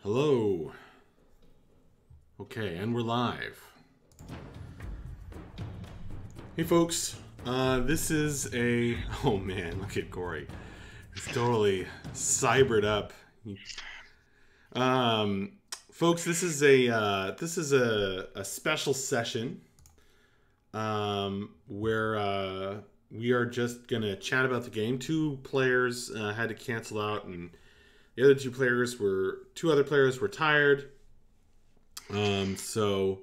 Hello. Okay, and we're live. Hey folks, this is a... Oh man, look at Corey. He's totally cybered up. Folks, this is a special session where we are just gonna chat about the game. Two players had to cancel out, and the other two other players were tired. So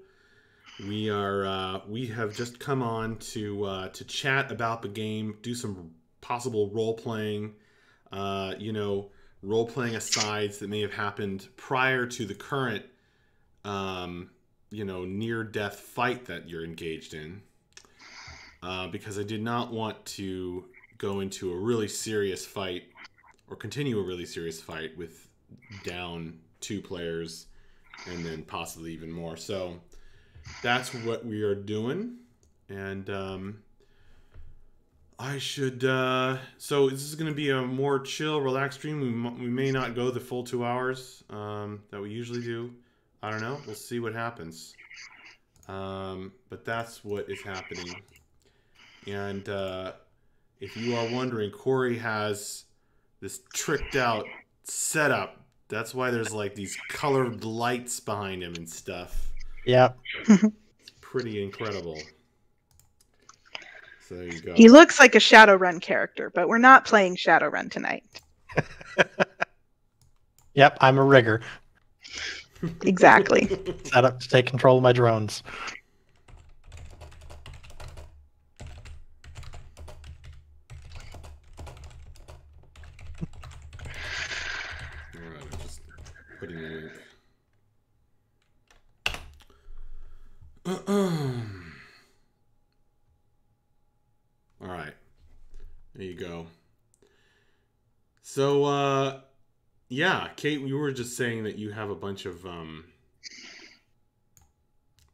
we have just come on to chat about the game, do some possible role playing, role playing asides that may have happened prior to the current, near death fight that you're engaged in. Because I did not want to go into a really serious fight or continue a really serious fight with down two players and then possibly even more. So that's what we are doing. And so this is going to be a more chill, relaxed stream. We may not go the full 2 hours that we usually do. I don't know. We'll see what happens. But that's what is happening. And if you are wondering, Corey has this tricked out setup. That's why there's like these colored lights behind him and stuff. Yep. It's pretty incredible. So there you go. He looks like a Shadowrun character, but we're not playing Shadowrun tonight. Yep, I'm a rigger. Exactly. Set up to take control of my drones. Alright, I'm just putting a link. Alright. There you go. So, yeah, Kate, we were just saying that you have a bunch of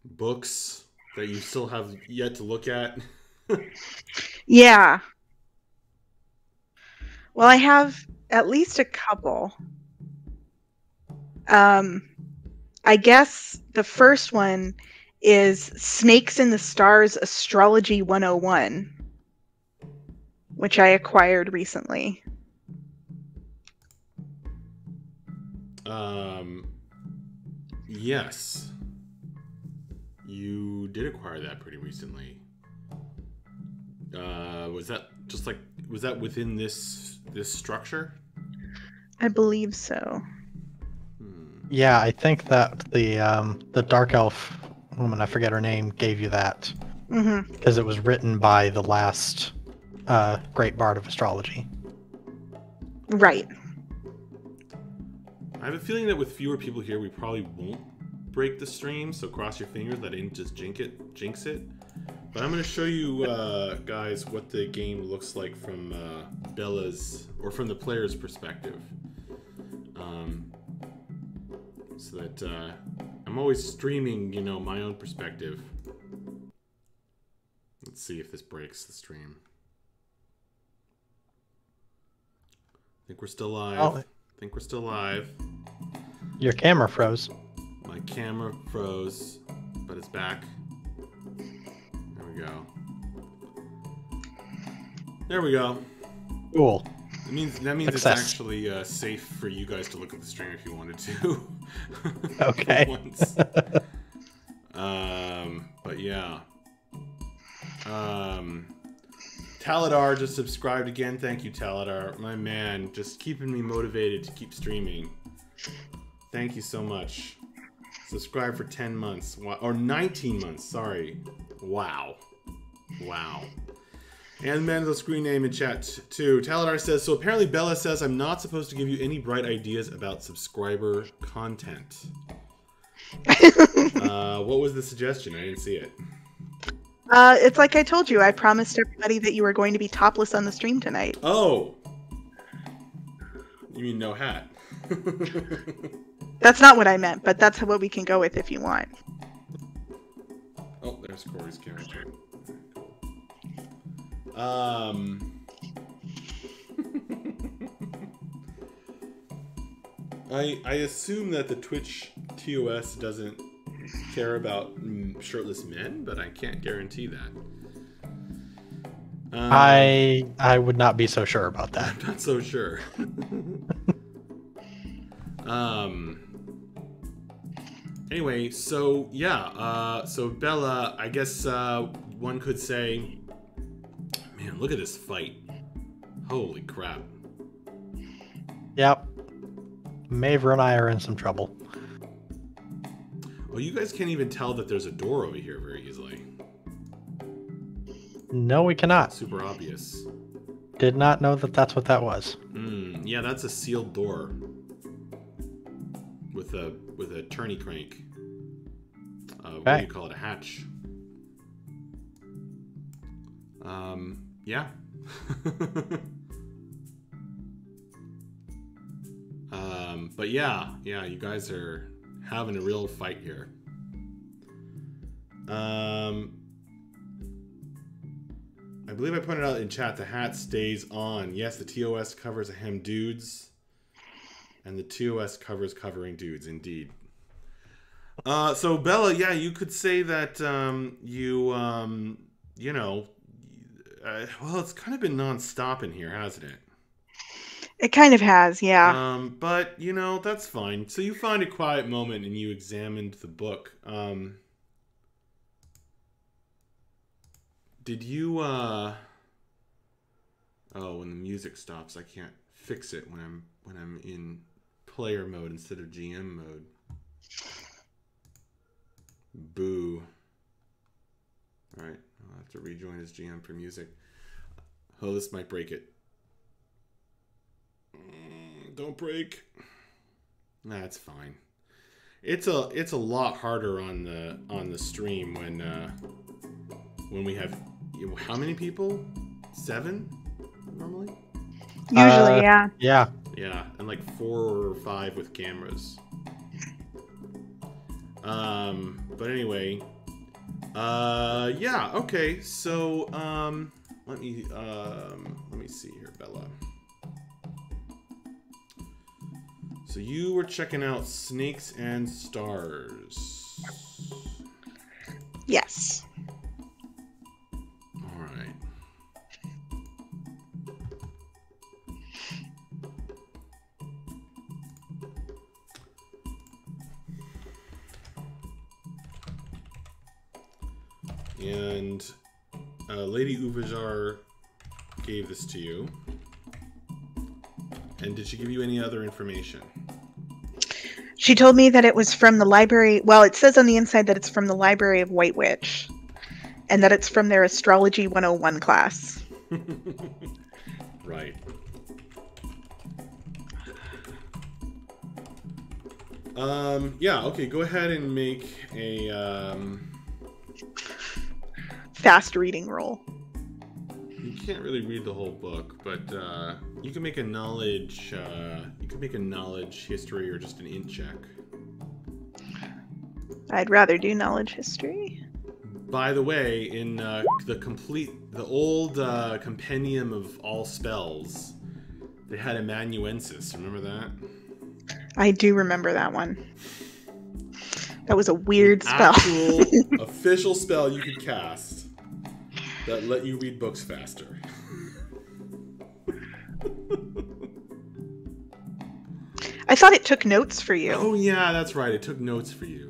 books that you still have yet to look at. Yeah. Well, I have at least a couple. I guess the first one is Snakes in the Stars Astrology 101, which I acquired recently. Yes. You did acquire that pretty recently. Was that within this structure? I believe so. Yeah, I think that the Dark Elf woman, I forget her name, gave you that. Because it was written by the last Great Bard of Astrology. Right. I have a feeling that with fewer people here, we probably won't break the stream, so cross your fingers that I didn't just jinx it. But I'm going to show you guys what the game looks like from Bella's, or from the player's perspective. So that I'm always streaming, my own perspective. Let's see if this breaks the stream. I think we're still live. I think we're still live. Your camera froze. My camera froze, but it's back. There we go. There we go. Cool. That means Success. It's actually safe for you guys to look at the stream if you wanted to. Okay. Once. But yeah. Taladar just subscribed again. Thank you, Taladar. My man, just keeping me motivated to keep streaming. Thank you so much. Subscribe for 10 months. Or 19 months, sorry. Wow. Wow. And man with a screen name in chat too. Taladar says, so apparently Bella says I'm not supposed to give you any bright ideas about subscriber content. What was the suggestion? I didn't see it. It's like I told you. I promised everybody that you were going to be topless on the stream tonight. Oh. You mean no hat? That's not what I meant, but that's what we can go with if you want. Oh, there's Corey's camera too. I assume that the Twitch TOS doesn't care about shirtless men, but I can't guarantee that. I would not be so sure about that. I'm not so sure. Anyway, so yeah, so Bella, I guess one could say, man, look at this fight. Holy crap. Yep. Maver and I are in some trouble. Well, you guys can't even tell that there's a door over here very easily. No, we cannot. Super obvious. Did not know that that's what that was. Yeah, that's a sealed door. With a tourney crank. What do you call it? A hatch. Yeah. But yeah, you guys are having a real fight here. I believe I pointed out in chat the hat stays on. Yes, the TOS covers a hem dudes. And the TOS covers covering dudes, indeed. So Bella, yeah, you could say that you know, well, it's kind of been non-stop in here, hasn't it? It kind of has, yeah. But you know, that's fine. So you find a quiet moment and you examined the book. Did you oh, when the music stops, I can't fix it when I'm in player mode instead of GM mode. Boo. Alright, I'll have to rejoin as GM for music. Oh, this might break it. Don't break. Nah, it's fine. It's a lot harder on the stream when we have how many people? 7 normally? Usually, yeah. Yeah. Yeah, and like 4 or 5 with cameras. But anyway, yeah, okay. So, let me see here, Bella. So you were checking out Snakes and Stars. Yes. All right. And Lady Uvajar gave this to you. And did she give you any other information? She told me that it was from the library. Well, it says on the inside that it's from the Library of White Witch. And that it's from their Astrology 101 class. Right. Yeah, okay, go ahead and make a fast reading roll. You can't really read the whole book, but you can make a knowledge history or just an int check. I'd rather do knowledge history. By the way, in the old compendium of all spells, they had amanuensis. Remember that? I do remember that one. That was a weird spell. Actual official spell you could cast that let you read books faster. I thought it took notes for you. Oh yeah, that's right. It took notes for you.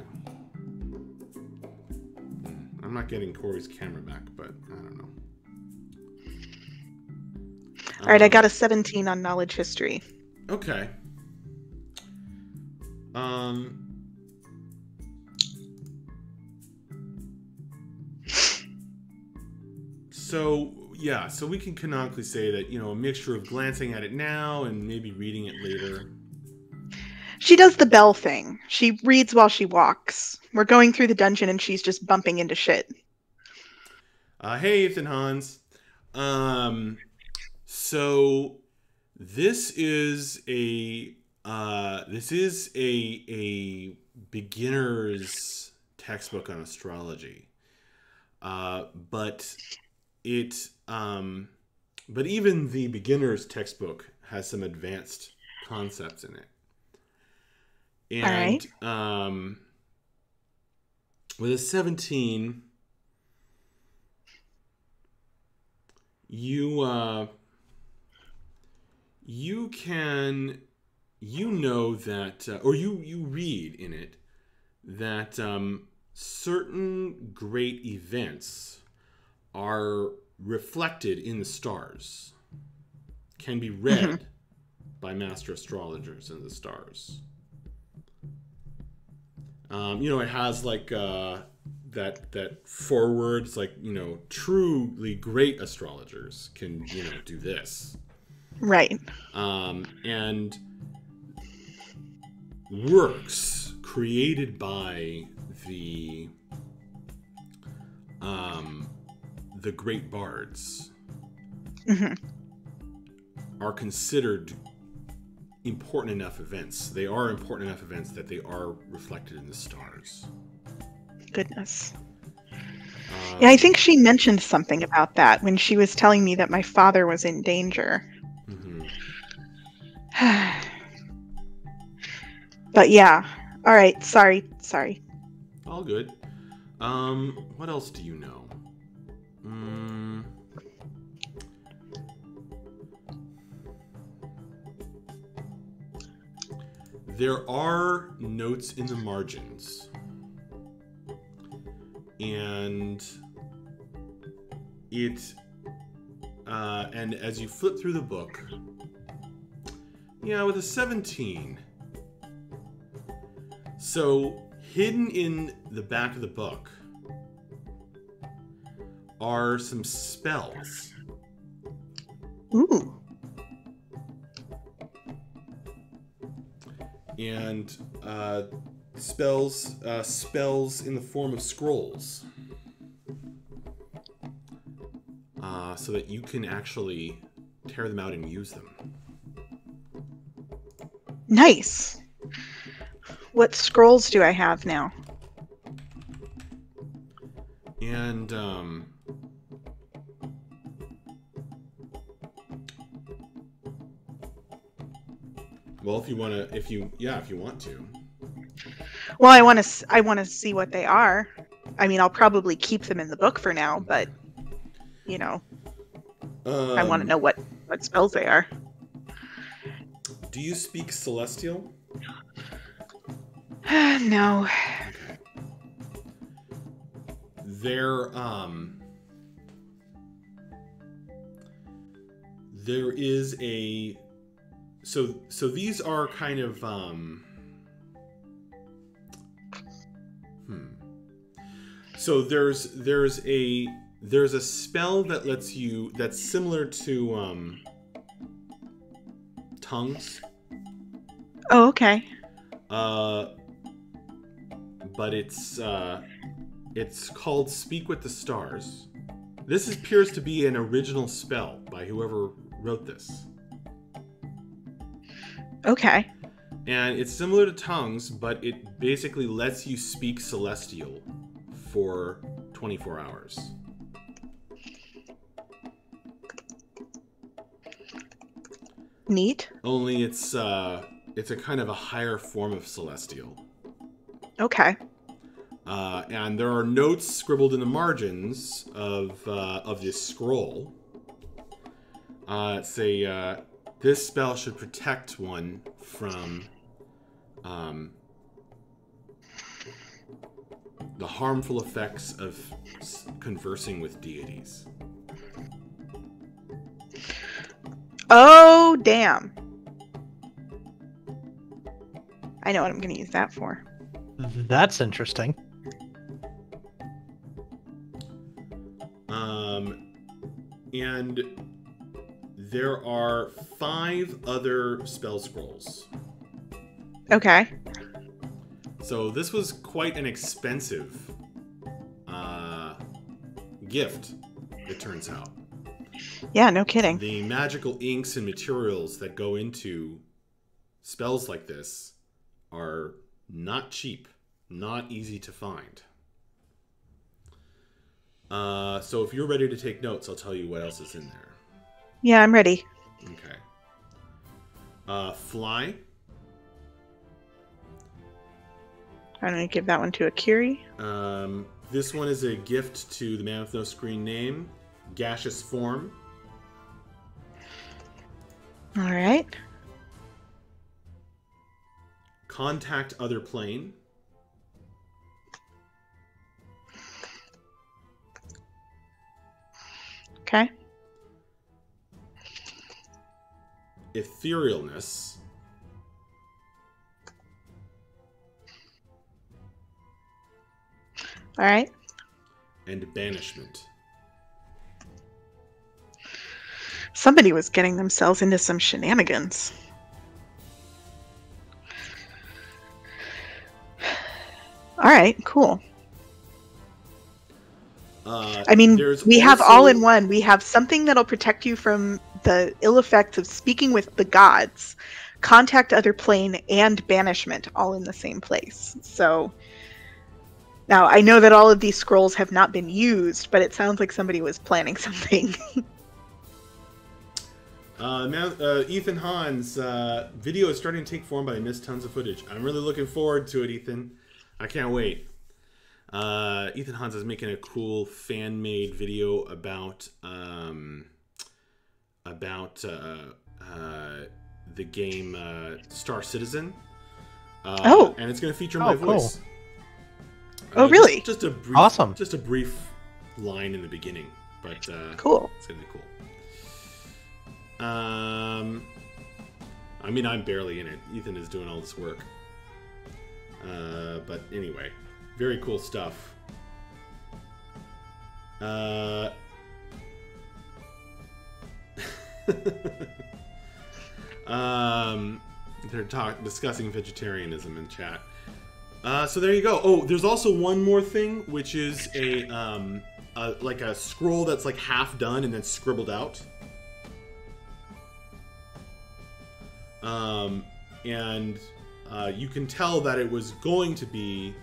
I'm not getting Corey's camera back, but I don't know. All right, I got a 17 on knowledge history. Okay. So yeah, so we can canonically say that, you know, a mixture of glancing at it now and maybe reading it later. She does the bell thing. She reads while she walks. We're going through the dungeon and she's just bumping into shit. Hey, Ethan Hans. So this is a beginner's textbook on astrology. But even the beginner's textbook has some advanced concepts in it. And with a 17, you know that, or you read in it that certain great events are reflected in the stars, can be read by master astrologers in the stars. It has like that forward. It's like, truly great astrologers can do this, right? And works created by the great bards are considered important enough events. They are important enough events that they are reflected in the stars. Goodness. Yeah, I think she mentioned something about that when she was telling me that my father was in danger. But yeah. All right. Sorry. All good. What else do you know? There are notes in the margins. And and as you flip through the book, with a 17. So hidden in the back of the book are some spells. Ooh. And spells in the form of scrolls, so that you can actually tear them out and use them. Nice. What scrolls do I have now? And well, if you want to. Well, I want to see what they are. I mean, I'll probably keep them in the book for now, but I want to know what spells they are. Do you speak Celestial? No. Okay. There is a so these are kind of So there's a spell that lets you, that's similar to tongues. Oh, okay. But it's called Speak with the Stars. This appears to be an original spell by whoever wrote this. Okay. And it's similar to tongues, but it basically lets you speak Celestial for 24 hours. Neat. Only it's a kind of a higher form of Celestial. Okay. And there are notes scribbled in the margins of this scroll. Say this spell should protect one from the harmful effects of conversing with deities. Oh, damn. I know what I'm going to use that for. That's interesting. And there are 5 other spell scrolls. Okay. So this was quite an expensive gift, it turns out. Yeah, no kidding. The magical inks and materials that go into spells like this are not cheap, not easy to find. So if you're ready to take notes, I'll tell you what else is in there. Yeah, I'm ready. Okay. Fly. I'm going to give that one to Akiri. This one is a gift to the man with no screen name, Gaseous Form. All right. Contact Other Plane. Okay. Etherealness. All right. And Banishment. Somebody was getting themselves into some shenanigans. All right, cool. I mean, we have all in one. We have something that'll protect you from the ill effects of speaking with the gods, contact other plane, and banishment all in the same place. So now I know that all of these scrolls have not been used, but it sounds like somebody was planning something. Ethan Hahn's video is starting to take form, but I missed tons of footage. I'm really looking forward to it, Ethan. I can't wait. Ethan Hans is making a cool fan-made video about the game Star Citizen. And it's going to feature my voice. Cool. Oh, really? Just a brief, awesome. Just a brief line in the beginning, but cool. It's going to be cool. I mean, I'm barely in it. Ethan is doing all this work. But anyway, very cool stuff. They're discussing vegetarianism in chat. So there you go. Oh, there's also one more thing, which is like a scroll that's like half done and then scribbled out. You can tell that it was going to be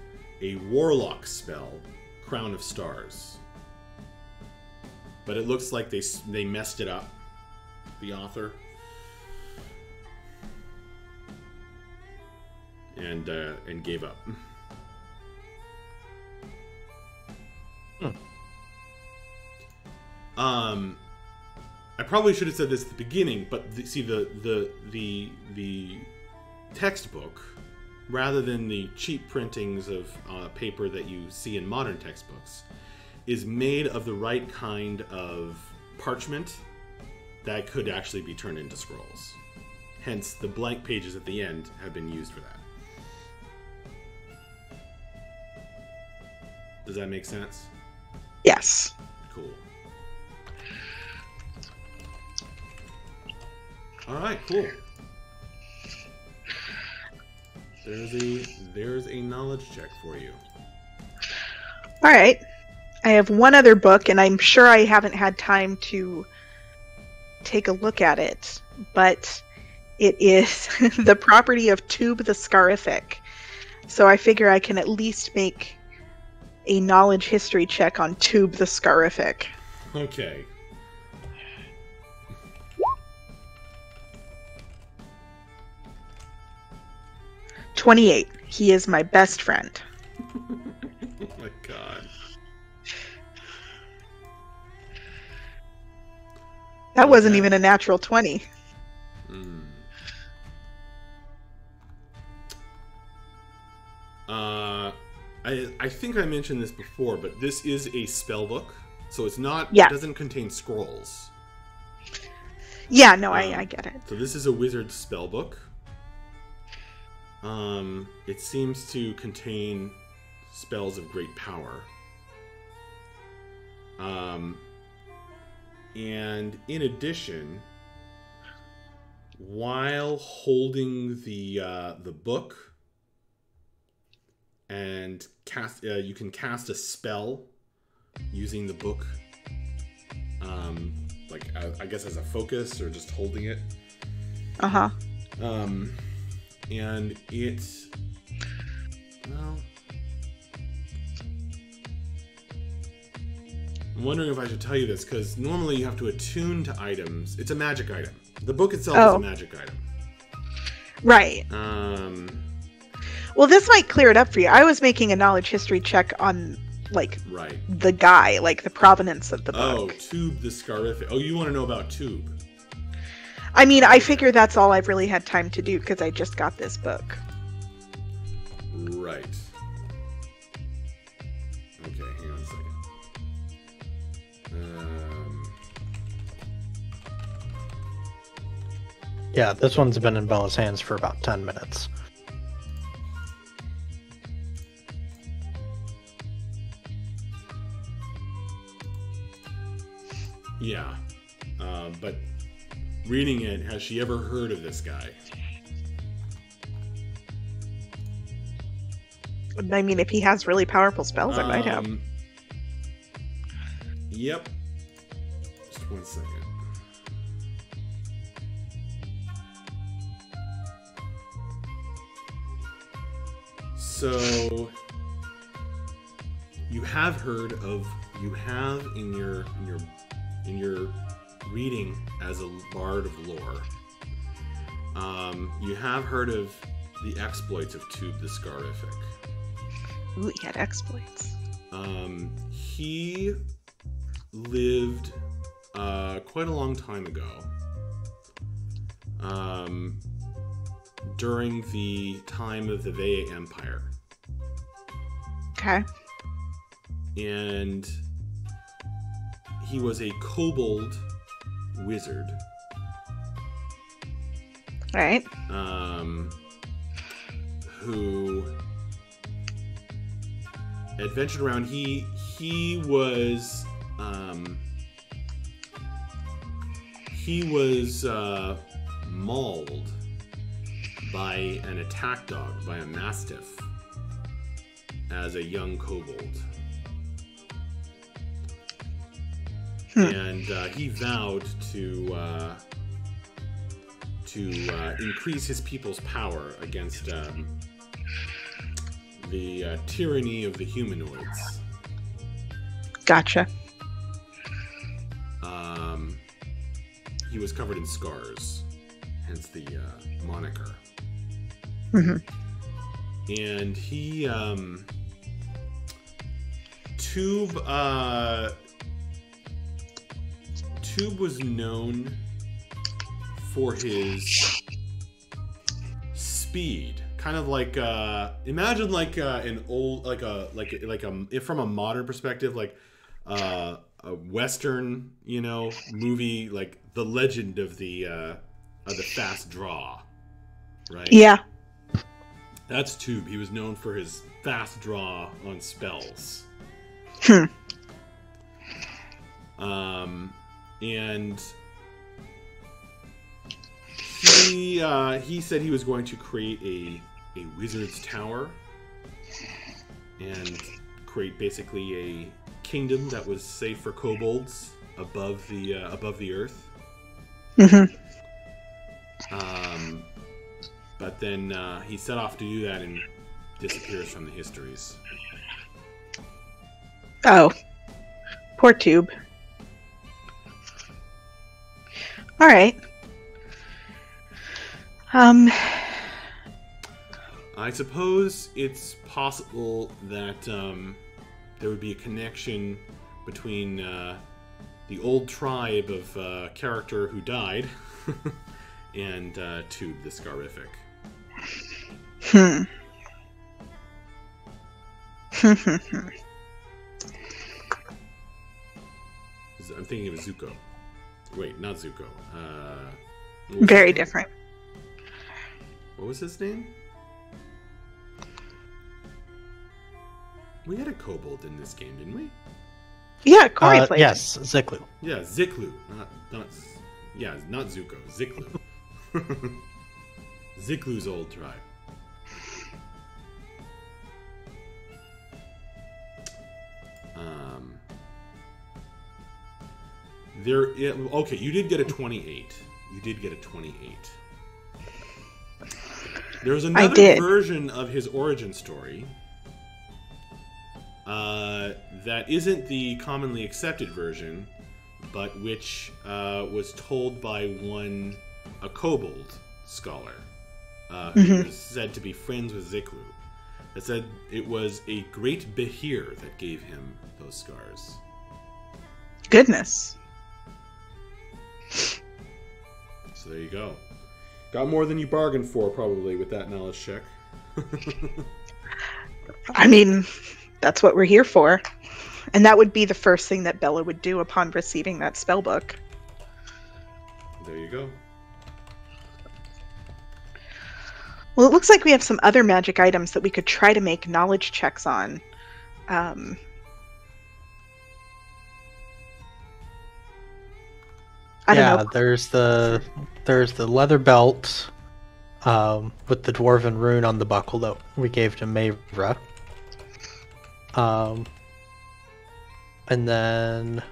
a warlock spell, Crown of Stars. But it looks like they messed it up, the author. And gave up. I probably should have said this at the beginning, but see the textbook, rather than the cheap printings of paper that you see in modern textbooks, is made of the right kind of parchment that could actually be turned into scrolls. Hence, the blank pages at the end have been used for that. Does that make sense? Yes. Cool. All right, cool. There's a knowledge check for you. All right. I have one other book, and I'm sure I haven't had time to take a look at it, but it is the property of Tube the Scarific. So I figure I can at least make a knowledge history check on Tube the Scarific. Okay. "28. He is my best friend." Oh my god. That wasn't even a natural 20. I think I mentioned this before, but this is a spell book, so it's not. Yeah. It doesn't contain scrolls. Yeah, no, I get it. So this is a wizard spell book. It seems to contain spells of great power. And in addition, while holding the book, and you can cast a spell using the book, like I guess as a focus or just holding it. And it's, well, I'm wondering if I should tell you this, because normally you have to attune to items. It's a magic item. The book itself is a magic item. Right. Well, this might clear it up for you. I was making a knowledge history check on, like, the guy, like the provenance of the book. Oh, Tube the Scarific. Oh, you want to know about Tube? I mean, I figure that's all I've really had time to do because I just got this book. Right. Okay, hang on a second. Yeah, this one's been in Bella's hands for about 10 minutes. Yeah. But reading it, has she ever heard of this guy? I mean, if he has really powerful spells, I might have. Yep. Just 1 second. So you have heard of, you have in your reading as a bard of lore, you have heard of the exploits of Tube the Scarific. Ooh, he had exploits. He lived quite a long time ago. During the time of the Vea Empire. Okay. And he was a kobold wizard. Right. Who adventured around. He was mauled by an attack dog, by a mastiff, as a young kobold. And he vowed to increase his people's power against the tyranny of the humanoids. Gotcha. He was covered in scars, hence the moniker. Mm-hmm. And he, Tube was known for his speed. Kind of like, imagine like an old, from a modern perspective, like a Western, movie, like The Legend of the Fast Draw, right? Yeah. That's Tube. He was known for his fast draw on spells. And he said he was going to create a wizard's tower and create basically a kingdom that was safe for kobolds above the earth. Mm-hmm. But then he set off to do that and disappears from the histories. Oh, poor Tube. All right. I suppose it's possible that there would be a connection between the old tribe of character who died and Tube the Scarific. I'm thinking of Zuko. Wait, not Zuko. Very different. What was his name? We had a kobold in this game, didn't we? Yeah, Corey played. Yes, Ziklu. Yeah, Ziklu. Not Zuko. Ziklu. Ziklu's old tribe. Okay, you did get a 28. You did get a 28. There's another version of his origin story that isn't the commonly accepted version, but which was told by a kobold scholar who was said to be friends with Ziklu. It said it was a great behir that gave him those scars. Goodness. So there you go. Got more than you bargained for, probably, with that knowledge check. I mean, that's what we're here for. And that would be the first thing that Bella would do upon receiving that spell book. There you go. Well, it looks like we have some other magic items that we could try to make knowledge checks on. I don't know. there's the leather belt with the dwarven rune on the buckle that we gave to Mavra. And then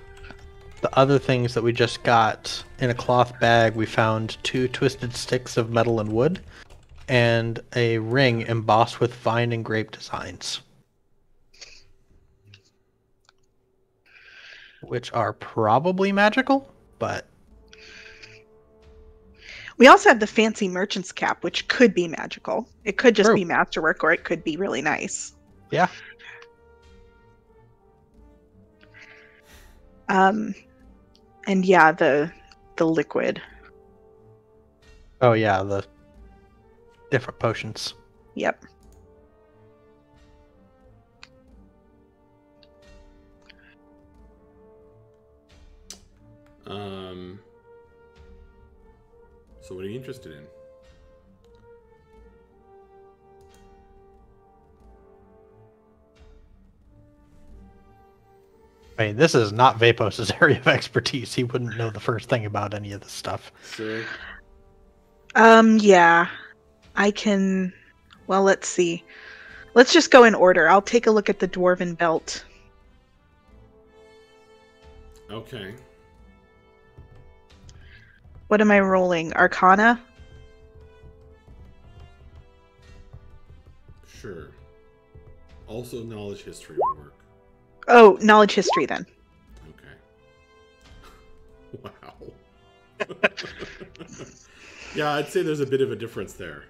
the other things that we just got in a cloth bag, we found 2 twisted sticks of metal and wood, and a ring embossed with vine and grape designs, which are probably magical, but We also have the fancy merchant's cap, which could be magical. It could just be masterwork, or it could be really nice. Yeah. And yeah, the liquid. Oh yeah, the different potions. Yep. So what are you interested in? I mean, this is not Vapos' area of expertise. He wouldn't know the first thing about any of this stuff. Sure. Yeah. I can... Well, let's see. Let's just go in order. I'll take a look at the dwarven belt. Okay. What am I rolling? Arcana? Sure. Also, knowledge history would work. Oh, knowledge history then. Okay. Wow. Yeah, I'd say there's a bit of a difference there.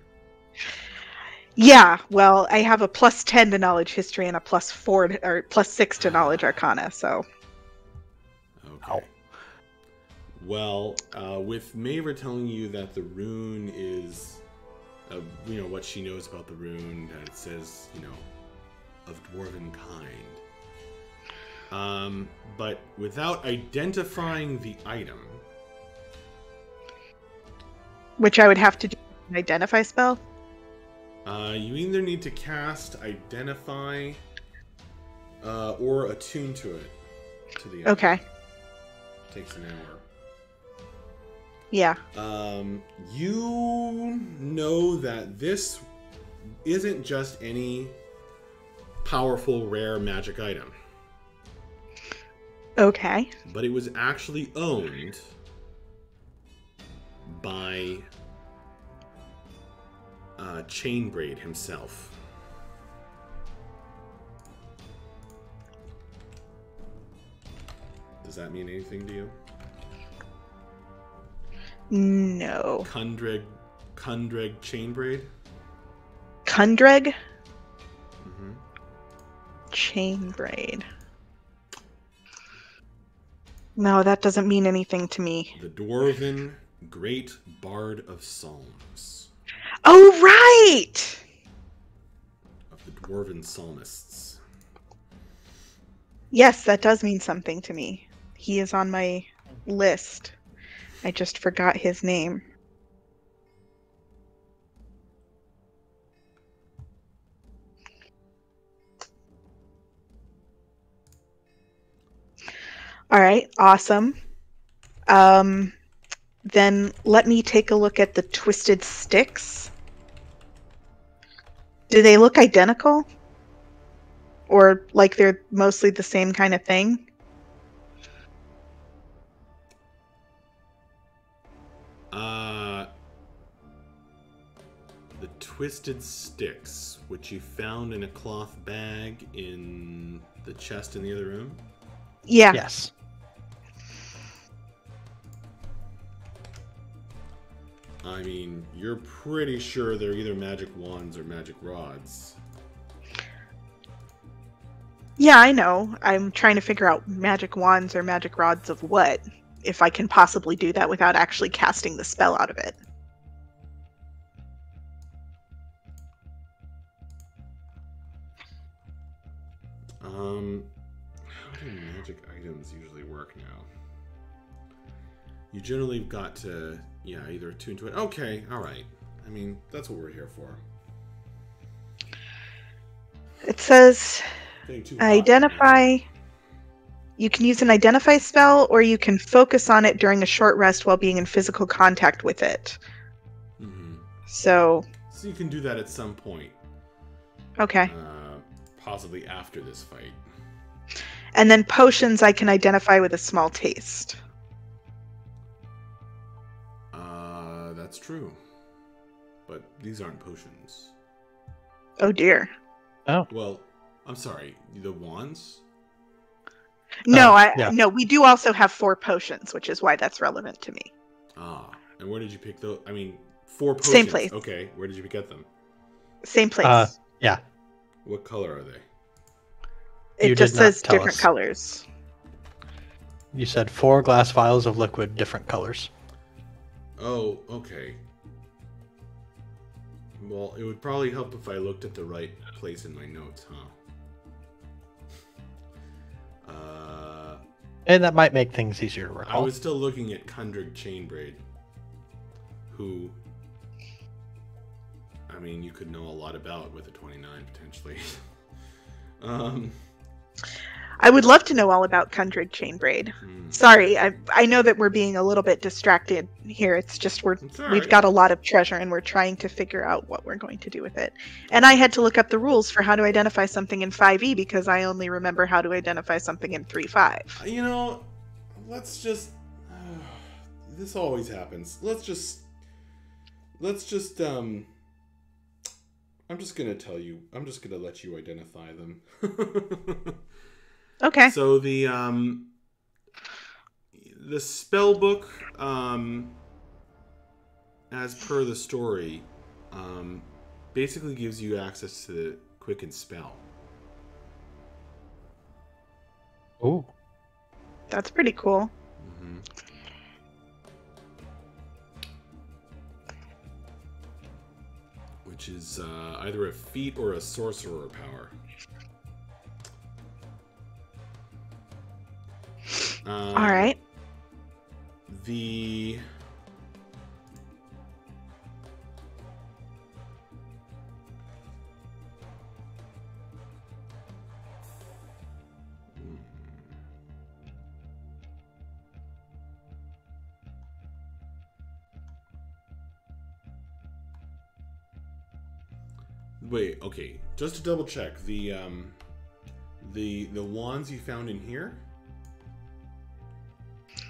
Yeah, well, I have a +10 to knowledge history and a +4 or +6 to knowledge arcana, so. Okay. Well, with Mavra telling you that the rune is, what she knows about the rune, that it says, of dwarven kind. But without identifying the item. Which I would have to do an identify spell? You either need to cast Identify or attune to it. To the item. Okay. Takes an hour. Yeah. You know that this isn't just any powerful, rare magic item. Okay. But it was actually owned by Chainbraid himself. Does that mean anything to you? No. Kundreg Chainbraid? Kundreg? Mm-hmm. Chainbraid. No, that doesn't mean anything to me. The Dwarven Great Bard of Psalms. Oh, right! Of the Dwarven Psalmists. Yes, that does mean something to me. He is on my list. I just forgot his name. All right, awesome. Then let me take a look at the twisted sticks. Do they look identical? Or like they're mostly the same kind of thing? The twisted sticks, which you found in a cloth bag in the chest in the other room? Yeah. Yes. I mean, you're pretty sure they're either magic wands or magic rods. Yeah, I know. I'm trying to figure out magic wands or magic rods of what, if I can possibly do that without actually casting the spell out of it. How do magic items usually work now? You generally got to, yeah, either attune to it. Okay, alright. I mean, that's what we're here for. It says Identify. identify. You can use an identify spell, or you can focus on it during a short rest while being in physical contact with it. Mm-hmm. So you can do that at some point. Okay. Possibly after this fight. And then potions I can identify with a small taste. That's true. But these aren't potions. Oh dear. Oh. Well, I'm sorry. The wands? No, yeah. no, we do also have 4 potions, which is why that's relevant to me. Ah, and where did you pick those? I mean, 4 potions. Same place. Okay, where did you get them? Same place. Yeah. What color are they? It just says different colors. You said 4 glass vials of liquid, different colors. Oh, okay. Well, it would probably help if I looked at the right place in my notes, huh? And that might make things easier to recall. I was still looking at Kundrig Chainbraid, who, I mean, you could know a lot about with a 29, potentially. I would love to know all about Kundrig Chainbraid. Sorry, I know that we're being a little bit distracted here. It's just we've got a lot of treasure and we're trying to figure out what we're going to do with it. And I had to look up the rules for how to identify something in 5e because I only remember how to identify something in 3.5. You know, let's just... this always happens. Let's just... I'm just gonna tell you. I'm just gonna let you identify them. Okay. So the spell book, as per the story, basically gives you access to the Quicken spell. Ooh. That's pretty cool. Mm-hmm. Which is either a feat or a sorcerer power. All right. The wait, okay. Just to double check, the wands you found in here?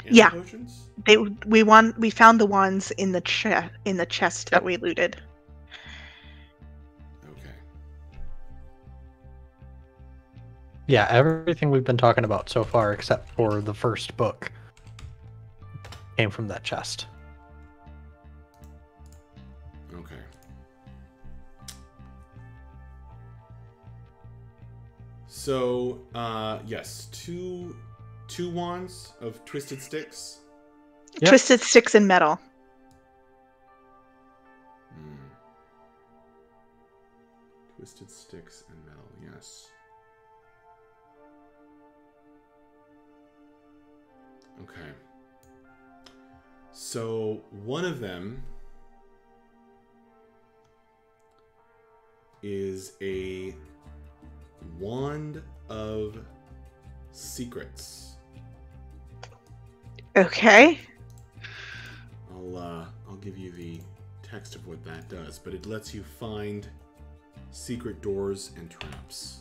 And yeah. Potions? We found the wands in the chest that we looted. Okay. Yeah, everything we've been talking about so far, except for the first book, came from that chest. Okay. So, yes, two wands of Twisted Sticks. Yep. Twisted Sticks and metal. Twisted Sticks and metal, yes. Okay. So, one of them is a wand of secrets. Okay. I'll give you the text of what that does, but it lets you find secret doors and traps.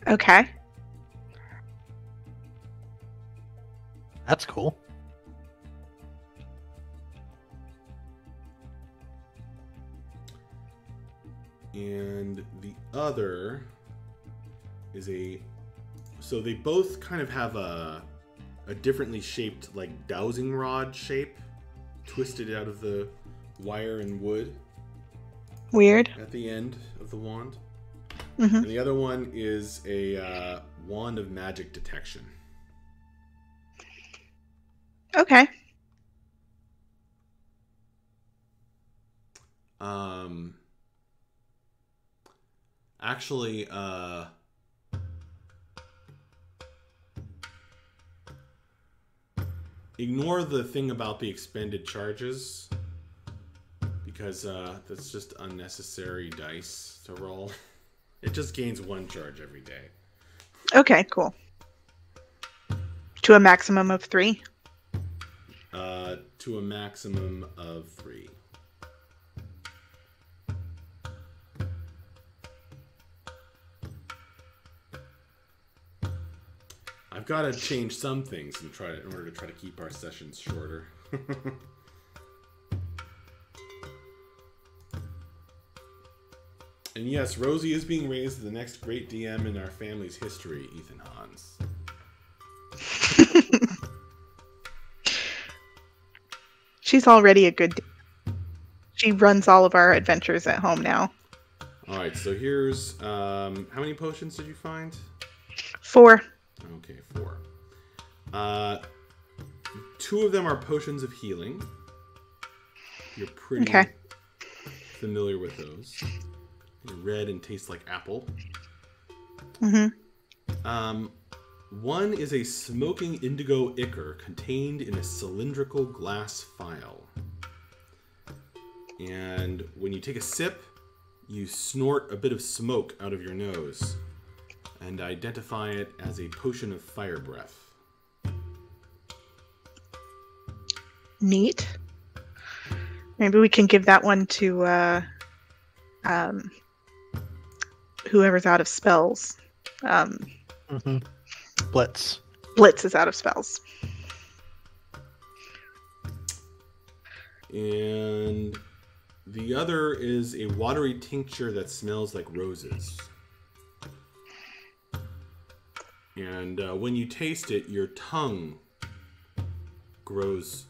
Okay. That's cool. And the other is so they both kind of have a differently shaped, like, dowsing rod shape, twisted out of the wire and wood. Weird. At the end of the wand. Mm-hmm. And the other one is a wand of magic detection. Okay. Actually, ignore the thing about the expended charges, because that's just unnecessary dice to roll. It just gains 1 charge every day. Okay, cool. To a maximum of 3? To a maximum of 3. I've got to change some things in order to try to keep our sessions shorter. And yes, Rosie is being raised as the next great DM in our family's history, Ethan Hans. She's already a good DM. She runs all of our adventures at home now. Alright, so here's... how many potions did you find? 4. Okay, 4. 2 of them are potions of healing. You're pretty familiar with those. They're red and taste like apple. Mm-hmm. 1 is a smoking indigo ichor contained in a cylindrical glass phial. And when you take a sip, you snort a bit of smoke out of your nose and identify it as a potion of fire breath. Neat. Maybe we can give that one to whoever's out of spells. Blitz. Blitz is out of spells. And the other is a watery tincture that smells like roses. And when you taste it, your tongue grows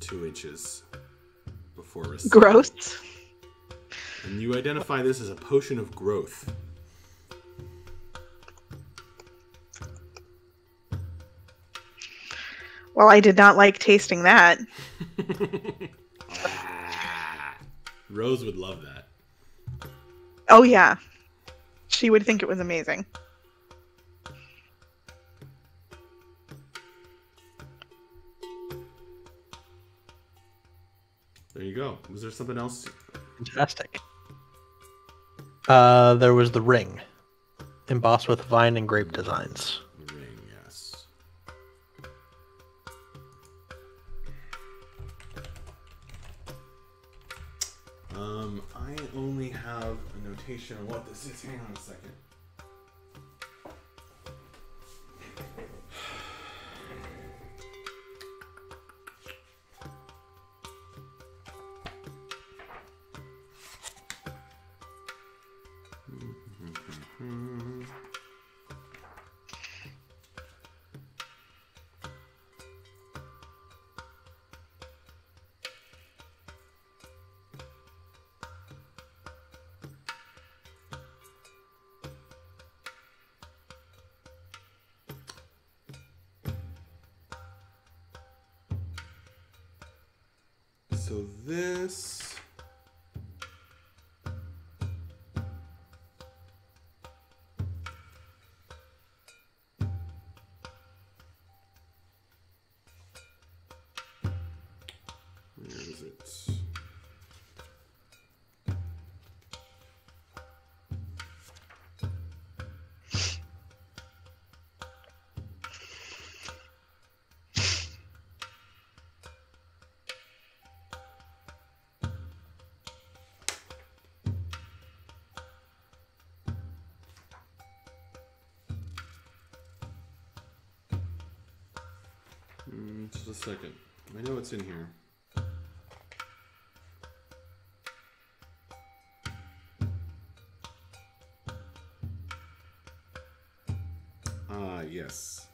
2 inches before receiving. Gross. And you identify this as a potion of growth. Well, I did not like tasting that. Rose would love that. Oh, yeah. She would think it was amazing. There you go. Was there something else? Fantastic. There was the ring, embossed with vine and grape designs. The ring, yes. I only have a notation on what this is. Hang on a second. So this... Where is it? Just a second. I know it's in here. Ah, yes.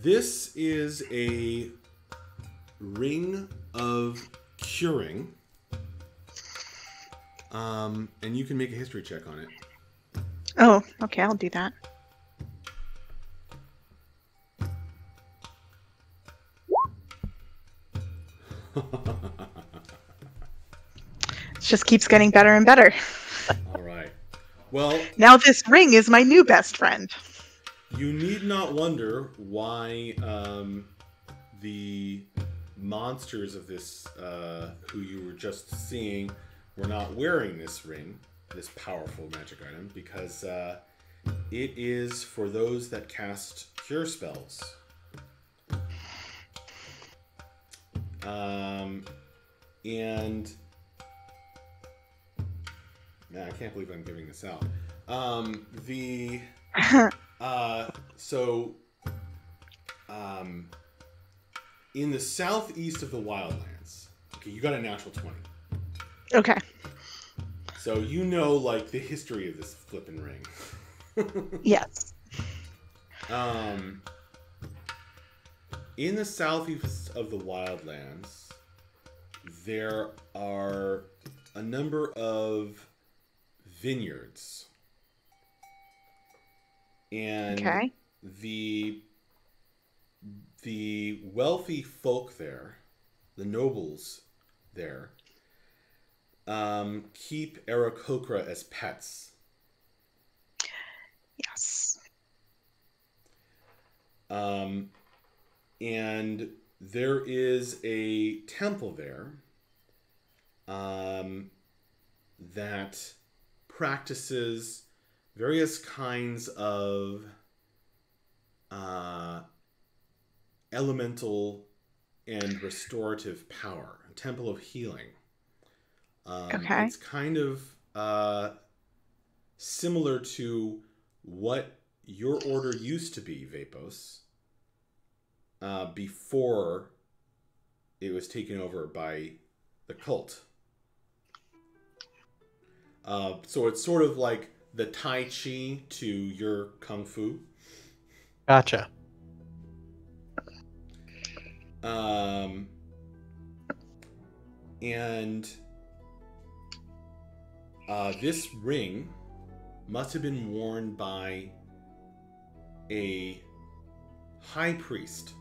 This is a ring of curing. And you can make a history check on it. Oh, okay, I'll do that. It just keeps getting better and better. All right. Well, now this ring is my new best friend. You need not wonder why the monsters of this, who you were just seeing, were not wearing this ring, this powerful magic item, because it is for those that cast cure spells. And I can't believe I'm giving this out. In the southeast of the Wildlands, okay, you got a natural 20. Okay. So you know, like, the history of this flippin' ring. Yes. In the southeast of the Wildlands, there are a number of vineyards. And okay. The wealthy folk there, the nobles there, keep Aarakocra as pets. Yes. And there is a temple there that practices various kinds of elemental and restorative power. A temple of healing. Okay. It's kind of similar to what your order used to be, Vapos, before it was taken over by the cult. So it's sort of like the Tai Chi to your Kung Fu. Gotcha. And this ring must have been worn by a high priest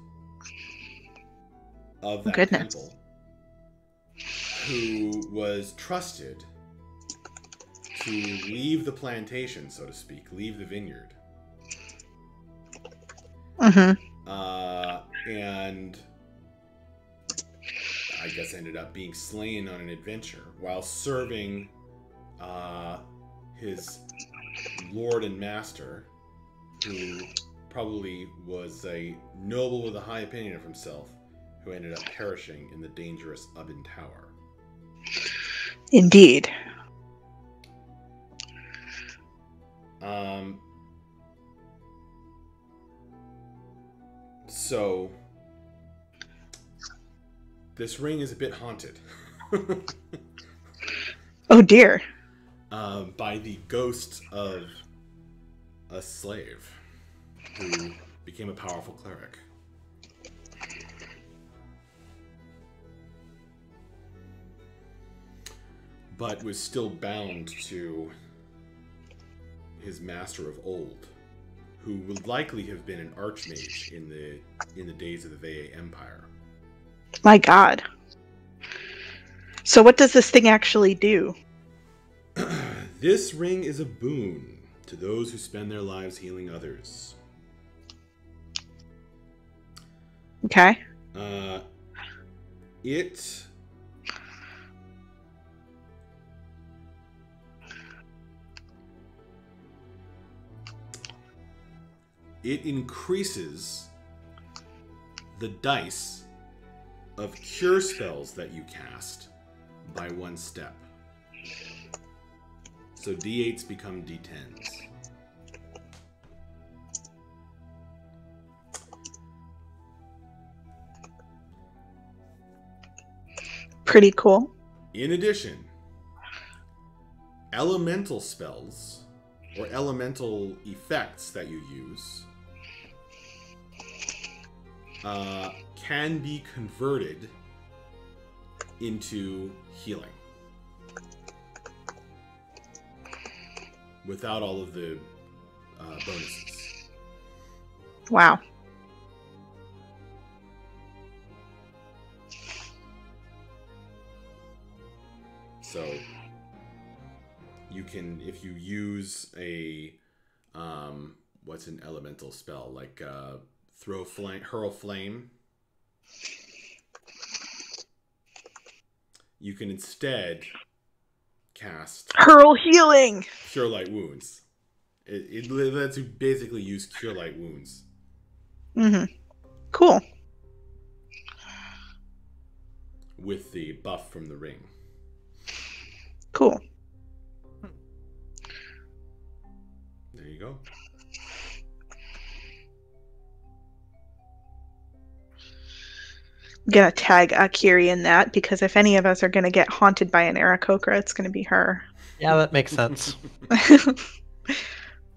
of that temple who was trusted to leave the plantation, so to speak, leave the vineyard. Mm-hmm. And I guess ended up being slain on an adventure while serving his lord and master, who probably was a noble with a high opinion of himself, who ended up perishing in the dangerous Ubin Tower. Indeed. So this ring is a bit haunted. Oh dear. By the ghost of a slave who became a powerful cleric. But was still bound to his master of old, who would likely have been an archmage in the days of the Veye Empire. My God. So what does this thing actually do? This ring is a boon to those who spend their lives healing others. Okay. It increases the dice of cure spells that you cast by 1 step. So D8s become D10s. Pretty cool. In addition, elemental spells or elemental effects that you use can be converted into healing. without all of the bonuses. Wow. So you can, if you use a what's an elemental spell, like hurl flame, you can instead cast Hurl healing. Cure Light Wounds. It lets you basically use Cure Light Wounds. Cool. With the buff from the ring. Cool. There you go. I'm gonna tag Akiri in that, because if any of us are gonna get haunted by an Aarakocra, it's gonna be her. Yeah, that makes sense.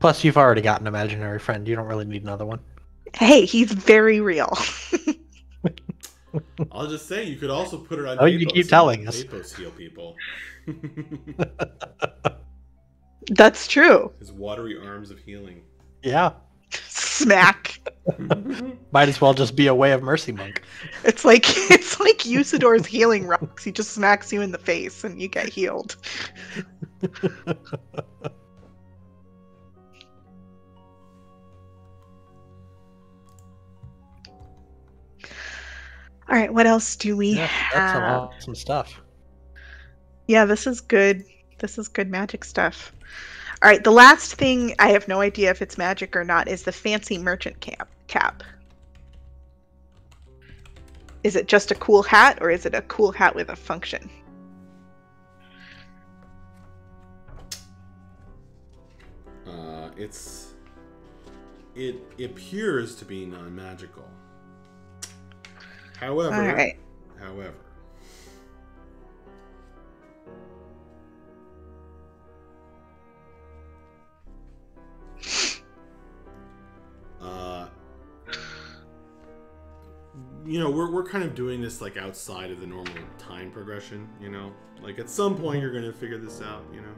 Plus, you've already got an imaginary friend. You don't really need another one. Hey, he's very real. I'll just say, you could also put it on. Oh, you keep telling us. Papos heal people. That's true. His watery arms of healing. Yeah. Smack. Might as well just be a Way of Mercy monk. It's like Usador's healing rocks. He just smacks you in the face and you get healed. All right, what else do we have? That's some awesome stuff. Yeah, this is good. This is good magic stuff. All right, the last thing, I have no idea if it's magic or not, is the fancy merchant cap. Is it just a cool hat, or is it a cool hat with a function? It appears to be non-magical. However, All right. You know, we're kind of doing this like outside of the normal time progression, you know? Like at some point you're gonna figure this out, you know?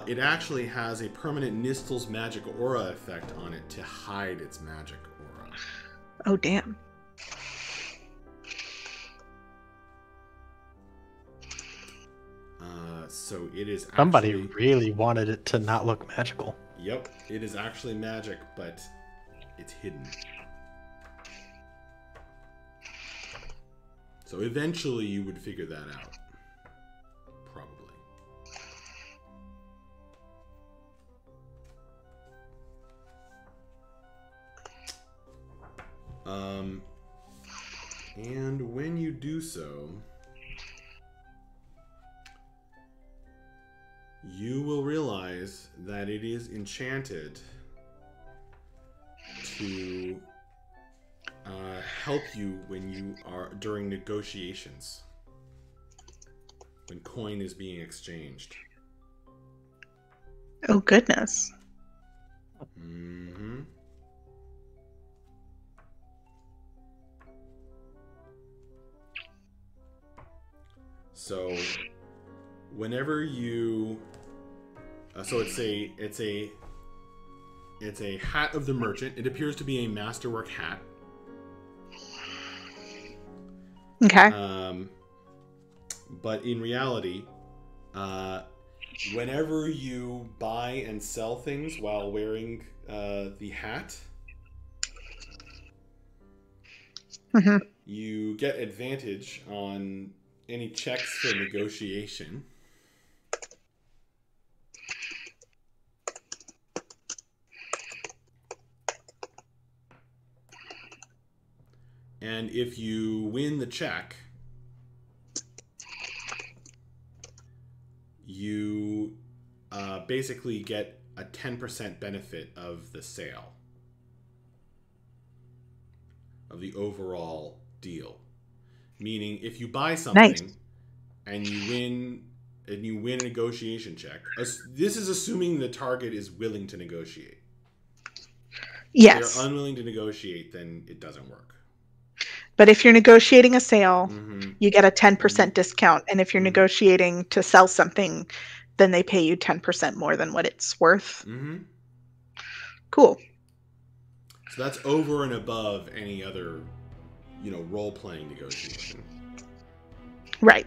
It actually has a permanent Nistel's magic aura effect on it to hide its magic aura. Oh, damn. So it is actually... Somebody really wanted it to not look magical. Yep, it is actually magic, but it's hidden. So eventually you would figure that out. Probably. And when you do so, you will realize that it is enchanted to help you when you are during negotiations, when coin is being exchanged. Oh, goodness. Mm-hmm. So whenever you so it's a hat of the merchant. It appears to be a masterwork hat. Okay. But in reality, whenever you buy and sell things while wearing the hat, you get advantage on any checks for negotiation. And if you win the check, you basically get a 10% benefit of the sale, of the overall deal. Meaning, if you buy something and you win a negotiation check, this is assuming the target is willing to negotiate. Yes. If they're unwilling to negotiate, then it doesn't work. But if you're negotiating a sale, Mm-hmm. you get a 10% discount. And if you're negotiating to sell something, then they pay you 10% more than what it's worth. Mm-hmm. Cool. So that's over and above any other, role-playing negotiation. Right.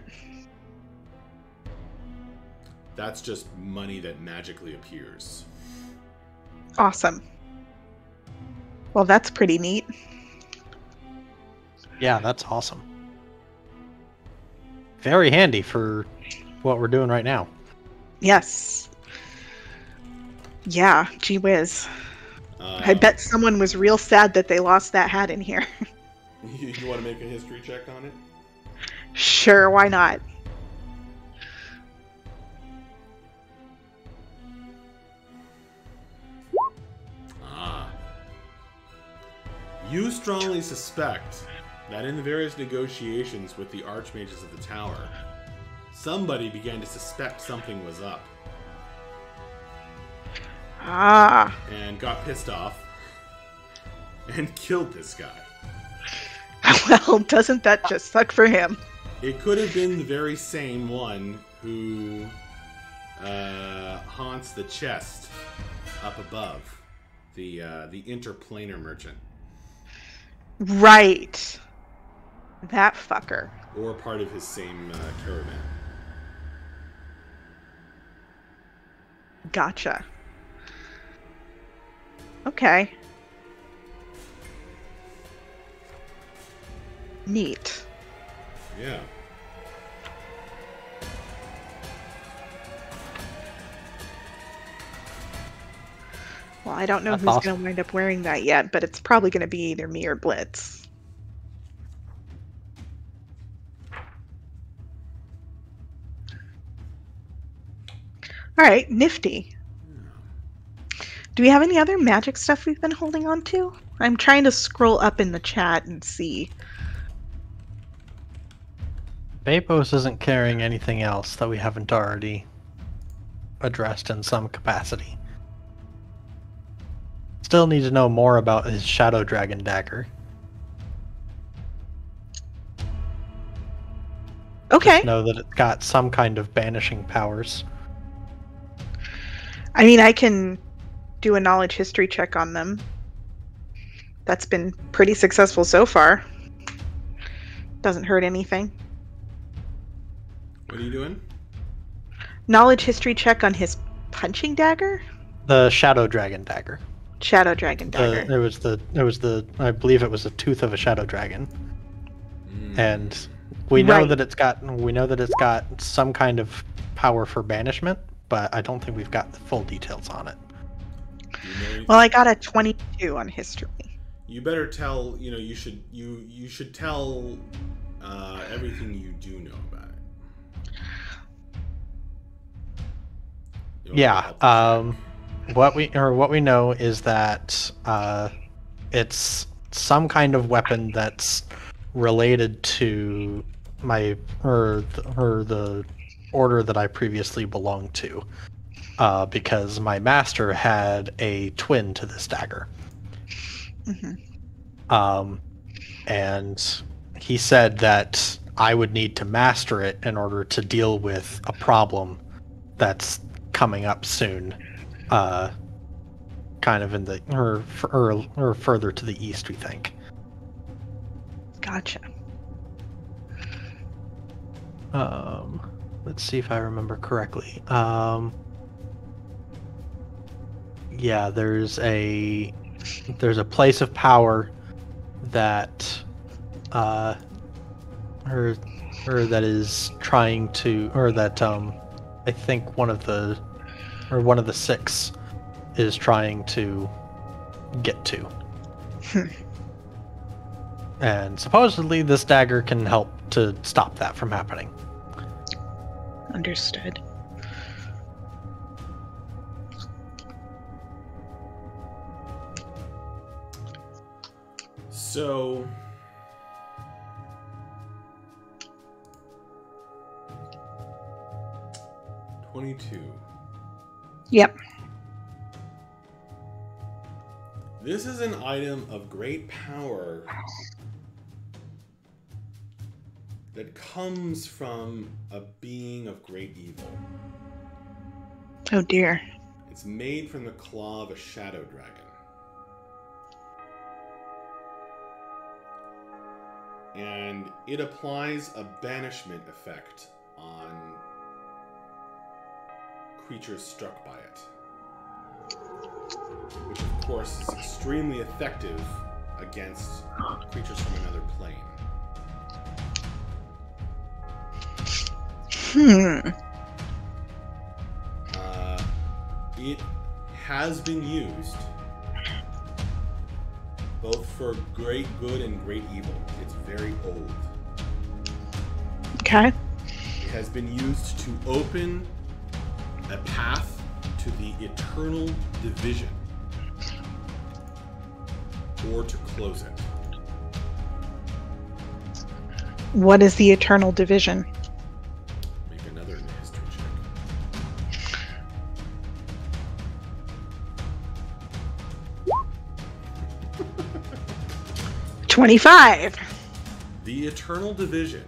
That's just money that magically appears. Awesome. Well, that's pretty neat. Yeah, that's awesome. Very handy for what we're doing right now. Yes. Yeah, gee whiz. I bet someone was real sad that they lost that hat in here. You want to make a history check on it? Sure, why not? You strongly suspect that in the various negotiations with the archmages of the tower, somebody began to suspect something was up. And got pissed off and killed this guy. Well, doesn't that just suck for him? It could have been the very same one who haunts the chest up above, the interplanar merchant. Right. That fucker. Or part of his same caravan. Gotcha. Okay. Neat. Yeah. Well, I don't know That's who's awesome. going to wind up wearing that yet, but it's probably going to be either me or Blitz. All right, nifty. Do we have any other magic stuff we've been holding on to? I'm trying to scroll up in the chat and see. Vapos isn't carrying anything else that we haven't already addressed in some capacity. Still need to know more about his Shadow Dragon dagger. Okay. Just know that it's got some kind of banishing powers. I mean, I can do a knowledge history check on them. That's been pretty successful so far. Doesn't hurt anything. What are you doing? Knowledge history check on his punching dagger? The Shadow Dragon dagger. Shadow Dragon dagger. It was the I believe it was the tooth of a Shadow Dragon. And we know that it's got some kind of power for banishment, but I don't think we've got the full details on it. Well, I got a 22 on history. You better tell, you should tell everything you do know about it. Yeah, what we know is that it's some kind of weapon that's related to the order that I previously belonged to, because my master had a twin to this dagger. And he said that I would need to master it in order to deal with a problem that's coming up soon, kind of in the or further to the east, we think. Gotcha. Let's see if I remember correctly. Yeah, there's a place of power that or that is trying to, or that I think one of the six is trying to get to. And supposedly this dagger can help to stop that from happening. Understood. So, $22. Yep. This is an item of great power that comes from a being of great evil. Oh dear. It's made from the claw of a shadow dragon. And it applies a banishment effect on creatures struck by it. Which, of course, is extremely effective against creatures from another plane. It has been used both for great good and great evil. It's very old. Okay. It has been used to open a path to the eternal division, or to close it. What is the eternal division? Make another history check. $25. The eternal division.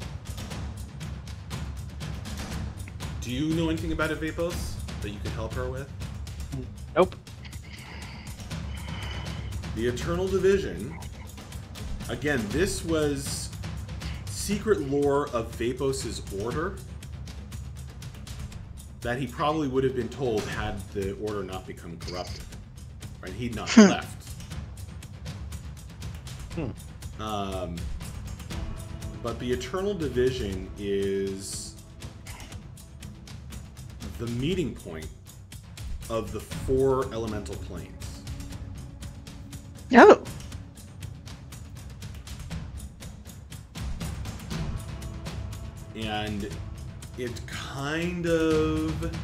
Do you know anything about Evapos that you can help her with? Nope. The eternal division. Again, this was secret lore of Vapos' order that he probably would have been told had the order not become corrupted. Right? He'd not left. But the eternal division is the meeting point of the 4 elemental planes. Oh. And it kind of...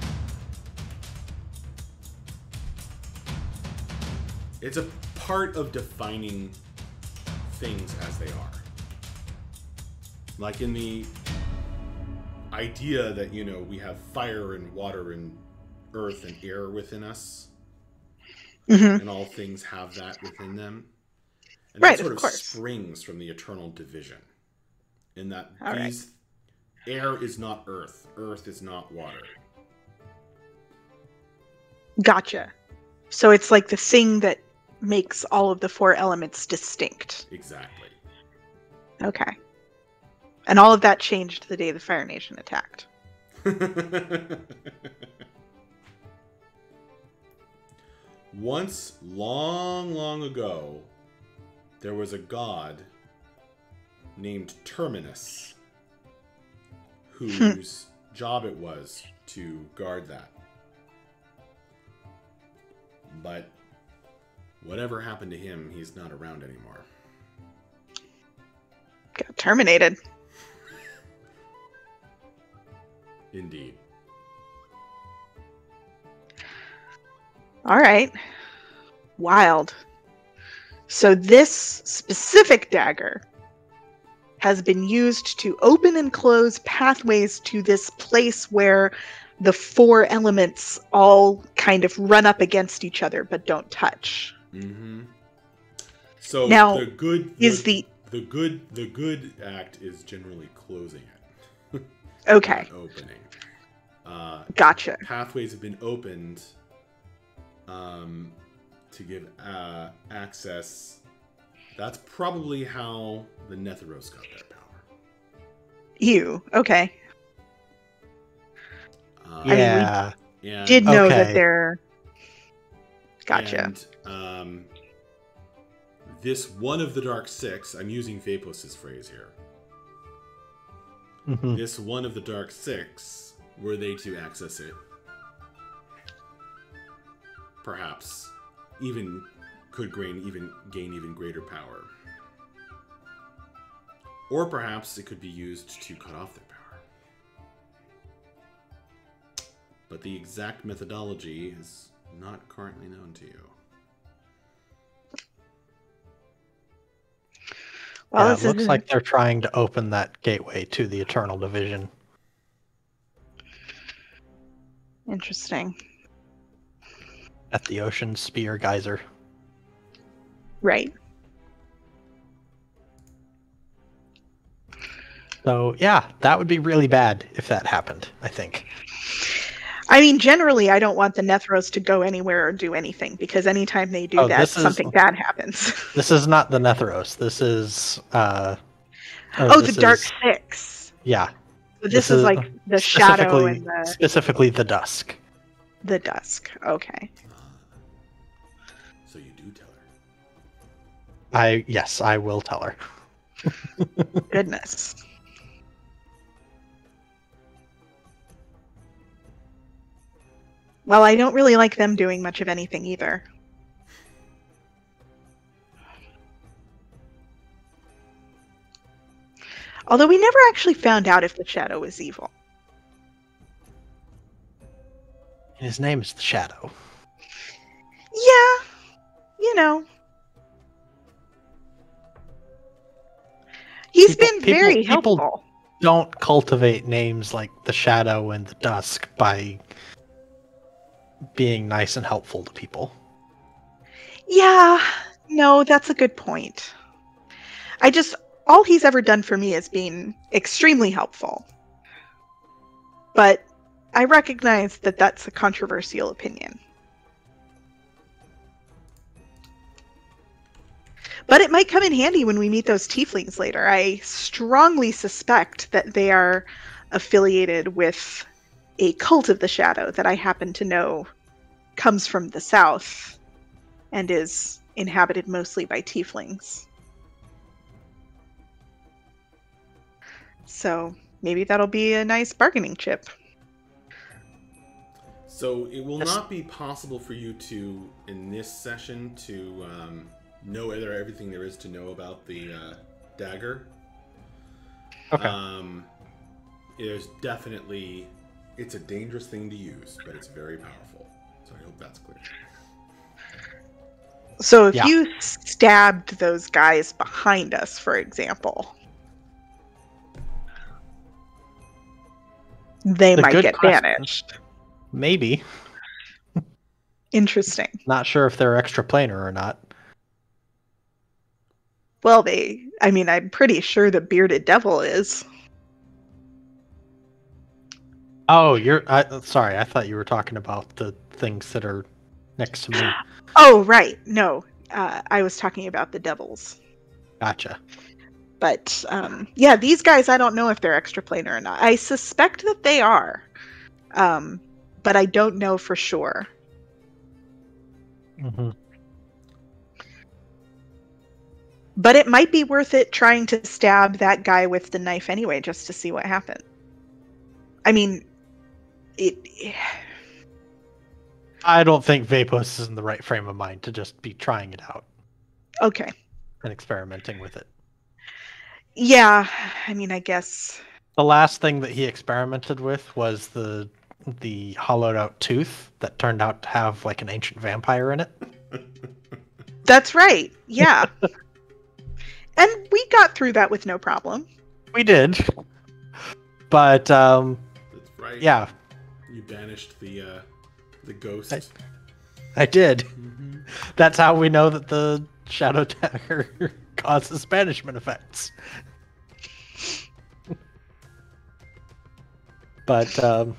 It's a part of defining things as they are. Like in the idea that, you know, we have fire and water and earth and air within us. Mm-hmm. And all things have that within them. And that sort of springs from the eternal division. In that air is not earth. Earth is not water. Gotcha. So it's like the thing that makes all of the 4 elements distinct. Exactly. Okay. And all of that changed the day the Fire Nation attacked. Once, long, long ago, there was a god named Terminus, whose job it was to guard that. But whatever happened to him, he's not around anymore. Got terminated. Indeed. All right. Wild. So this specific dagger has been used to open and close pathways to this place where the 4 elements all kind of run up against each other but don't touch. Mm-hmm. So now, the good act is generally closing it. Okay. Not opening. Gotcha. Pathways have been opened to give access. That's probably how the Netheros got their power. Ew. Okay. Yeah. I mean, we did know that they're... Gotcha. And this one of the Dark Six, I'm using Vapos' phrase here. Mm-hmm. This one of the Dark Six, were they to access it, perhaps even could gain even greater power. Or perhaps it could be used to cut off their power. But the exact methodology is not currently known to you. Well, it looks like they're trying to open that gateway to the Eternal Division. Interesting. At the Ocean Spear Geyser. Right. So yeah, that would be really bad if that happened, I think. I mean, generally, I don't want the Nethros to go anywhere or do anything, because anytime they do that, something bad happens. This is not the Nethros. This is the Dark Six. Yeah. So this is like the Shadow and specifically the Dusk. The Dusk. Okay. So you do tell her. Yes, I will tell her. Goodness. Well, I don't really like them doing much of anything either. Although we never actually found out if the Shadow was evil. His name is the Shadow. Yeah, you know. He's been very helpful. People don't cultivate names like the Shadow and the Dusk by being nice and helpful to people. Yeah, no, that's a good point. All he's ever done for me is being extremely helpful. But I recognize that that's a controversial opinion. But it might come in handy when we meet those tieflings later. I strongly suspect that they are affiliated with a cult of the Shadow that I happen to know comes from the south and is inhabited mostly by tieflings. So maybe that'll be a nice bargaining chip. So it will not be possible for you to, in this session, to know everything there is to know about the dagger. Okay. It's a dangerous thing to use, but it's very powerful. So I hope that's clear. So if you stabbed those guys behind us, for example, they might get banished. Maybe. Interesting. Not sure if they're extraplanar or not. Well, I'm pretty sure the bearded devil is. Oh, sorry, I thought you were talking about the things that are next to me. Oh, right. No, I was talking about the devils. Gotcha. But, these guys, I don't know if they're extraplanar or not. I suspect that they are. But I don't know for sure. Mm-hmm. But it might be worth it trying to stab that guy with the knife anyway, just to see what happens. I mean, I don't think Vapos is in the right frame of mind to just be trying it out. Okay. And experimenting with it. Yeah, I guess. The last thing that he experimented with was the hollowed out tooth that turned out to have like an ancient vampire in it. That's right. Yeah. And we got through that with no problem. We did. But that's right. Yeah. You banished the ghost. I did. Mm-hmm. That's how we know that the shadow dagger causes banishment effects. But that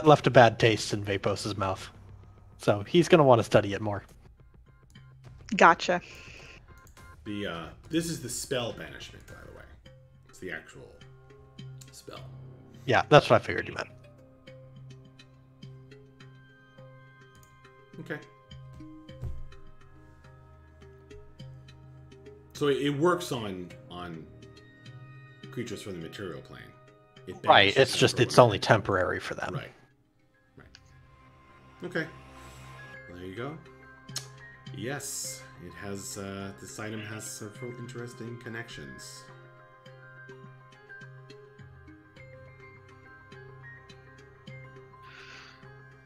left a bad taste in Vapos's mouth. So he's gonna want to study it more. Gotcha. This is the spell banishment, by the way. It's the actual spell. Yeah, that's what I figured you meant. Okay. So it works on creatures from the material plane. Right, it's only temporary for them. Right. Okay. Well, there you go. Yes, it has. This item has several interesting connections.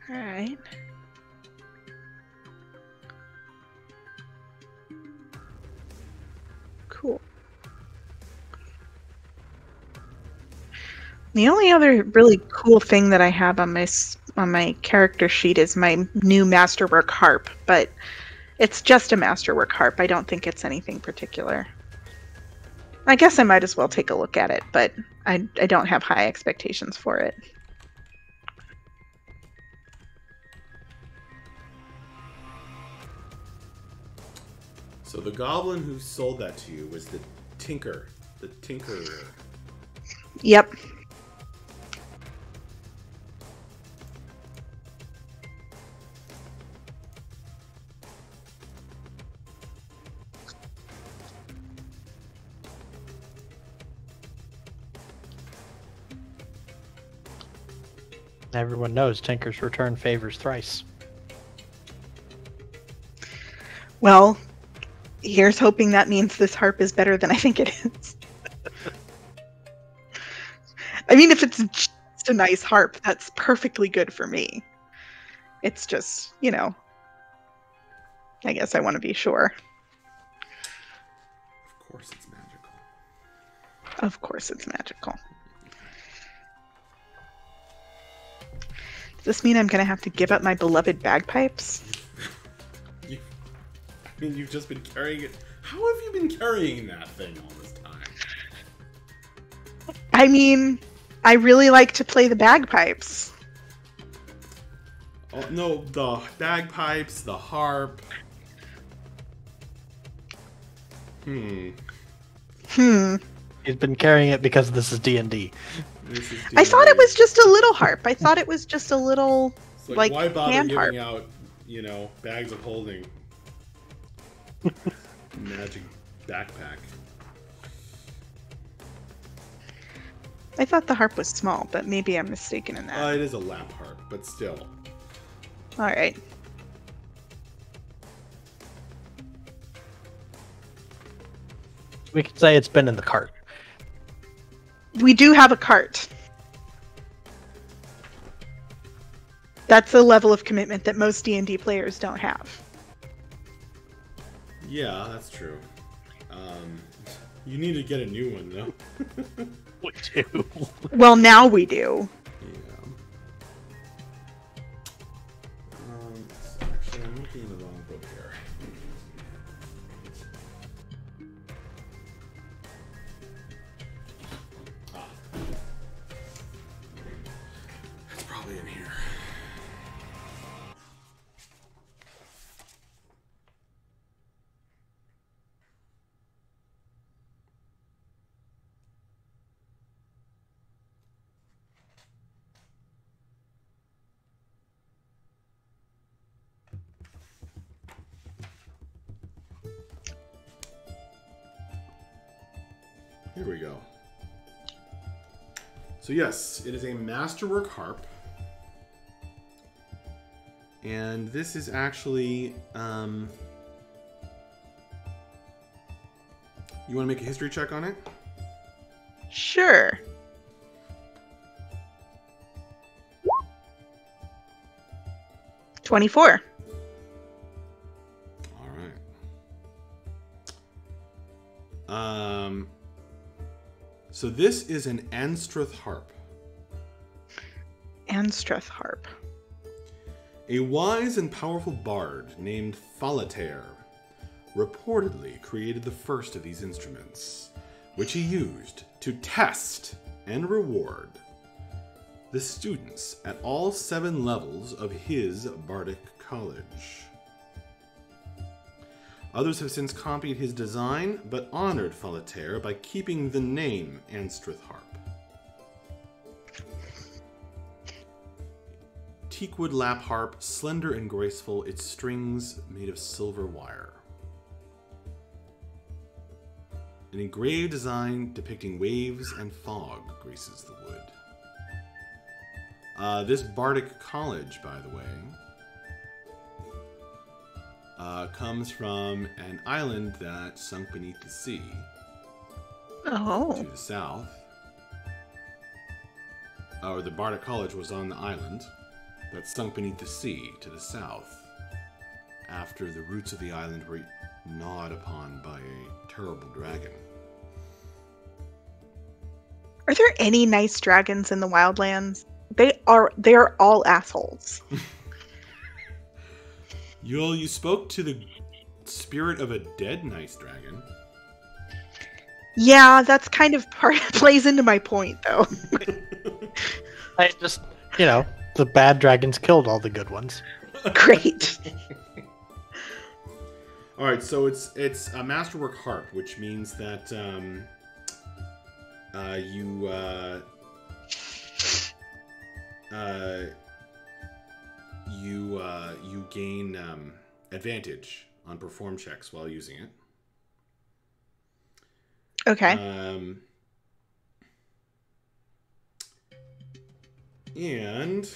All right. Cool. The only other really cool thing that I have on my character sheet is my new masterwork harp, but it's just a masterwork harp. I don't think it's anything particular. I guess I might as well take a look at it, but I don't have high expectations for it. So the goblin who sold that to you was the tinker. The tinkerer. Yep. Everyone knows Tinker's return favors thrice. Well, here's hoping that means this harp is better than I think it is. I mean, if it's just a nice harp, that's perfectly good for me. It's just, you know, I guess I want to be sure. Of course it's magical. Of course it's magical. Does this mean I'm going to have to give up my beloved bagpipes? I mean, you've just been carrying it. How have you been carrying that thing all this time? I mean, I really like to play the bagpipes. Oh, no, the bagpipes, the harp. He's been carrying it because this is D&D. I thought it was just a little harp. I thought it was just a little, it's like why bother hand giving harp. out, you know, bags of holding? Magic backpack. I thought the harp was small, but maybe I'm mistaken in that. It is a lap harp, but still. All right. We could say it's been in the cart. We do have a cart. That's a level of commitment that most D&D players don't have. Yeah, that's true. You need to get a new one, though. We do. Well, now we do. Yeah. Actually, I'm looking in the wrong book here. It's probably in here. Here we go. So yes, it is a masterwork harp. And this is actually, you want to make a history check on it? Sure. $24. All right. So this is an Anstruth harp. Anstruth harp. A wise and powerful bard named Falatair reportedly created the first of these instruments, which he used to test and reward the students at all 7 levels of his bardic college. Others have since copied his design, but honored Falatair by keeping the name Anstruth harp. Teakwood lap harp, slender and graceful, its strings made of silver wire. An engraved design depicting waves and fog graces the wood. This bardic college, by the way, comes from an island that sunk beneath the sea to the south. Or the bardic college was on the island that sunk beneath the sea to the south after the roots of the island were gnawed upon by a terrible dragon. Are there any nice dragons in the Wildlands? They are all assholes. You spoke to the spirit of a dead nice dragon. Yeah, that's kind of plays into my point, though. I just, the bad dragons killed all the good ones. Great. All right, so it's a masterwork harp, which means that you gain advantage on perform checks while using it. Okay. And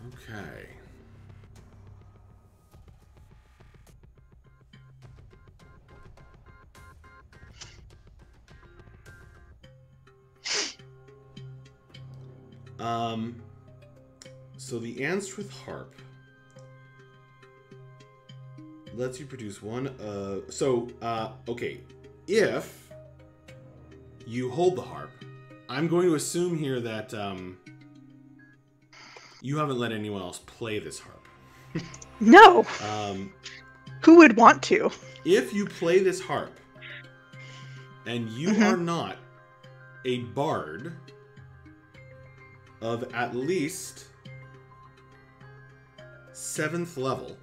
okay. So the Answith harp lets you produce one. Okay, if you hold the harp, I'm going to assume here that you haven't let anyone else play this harp. No. Who would want to? If you play this harp and you are not a bard of at least 7th level,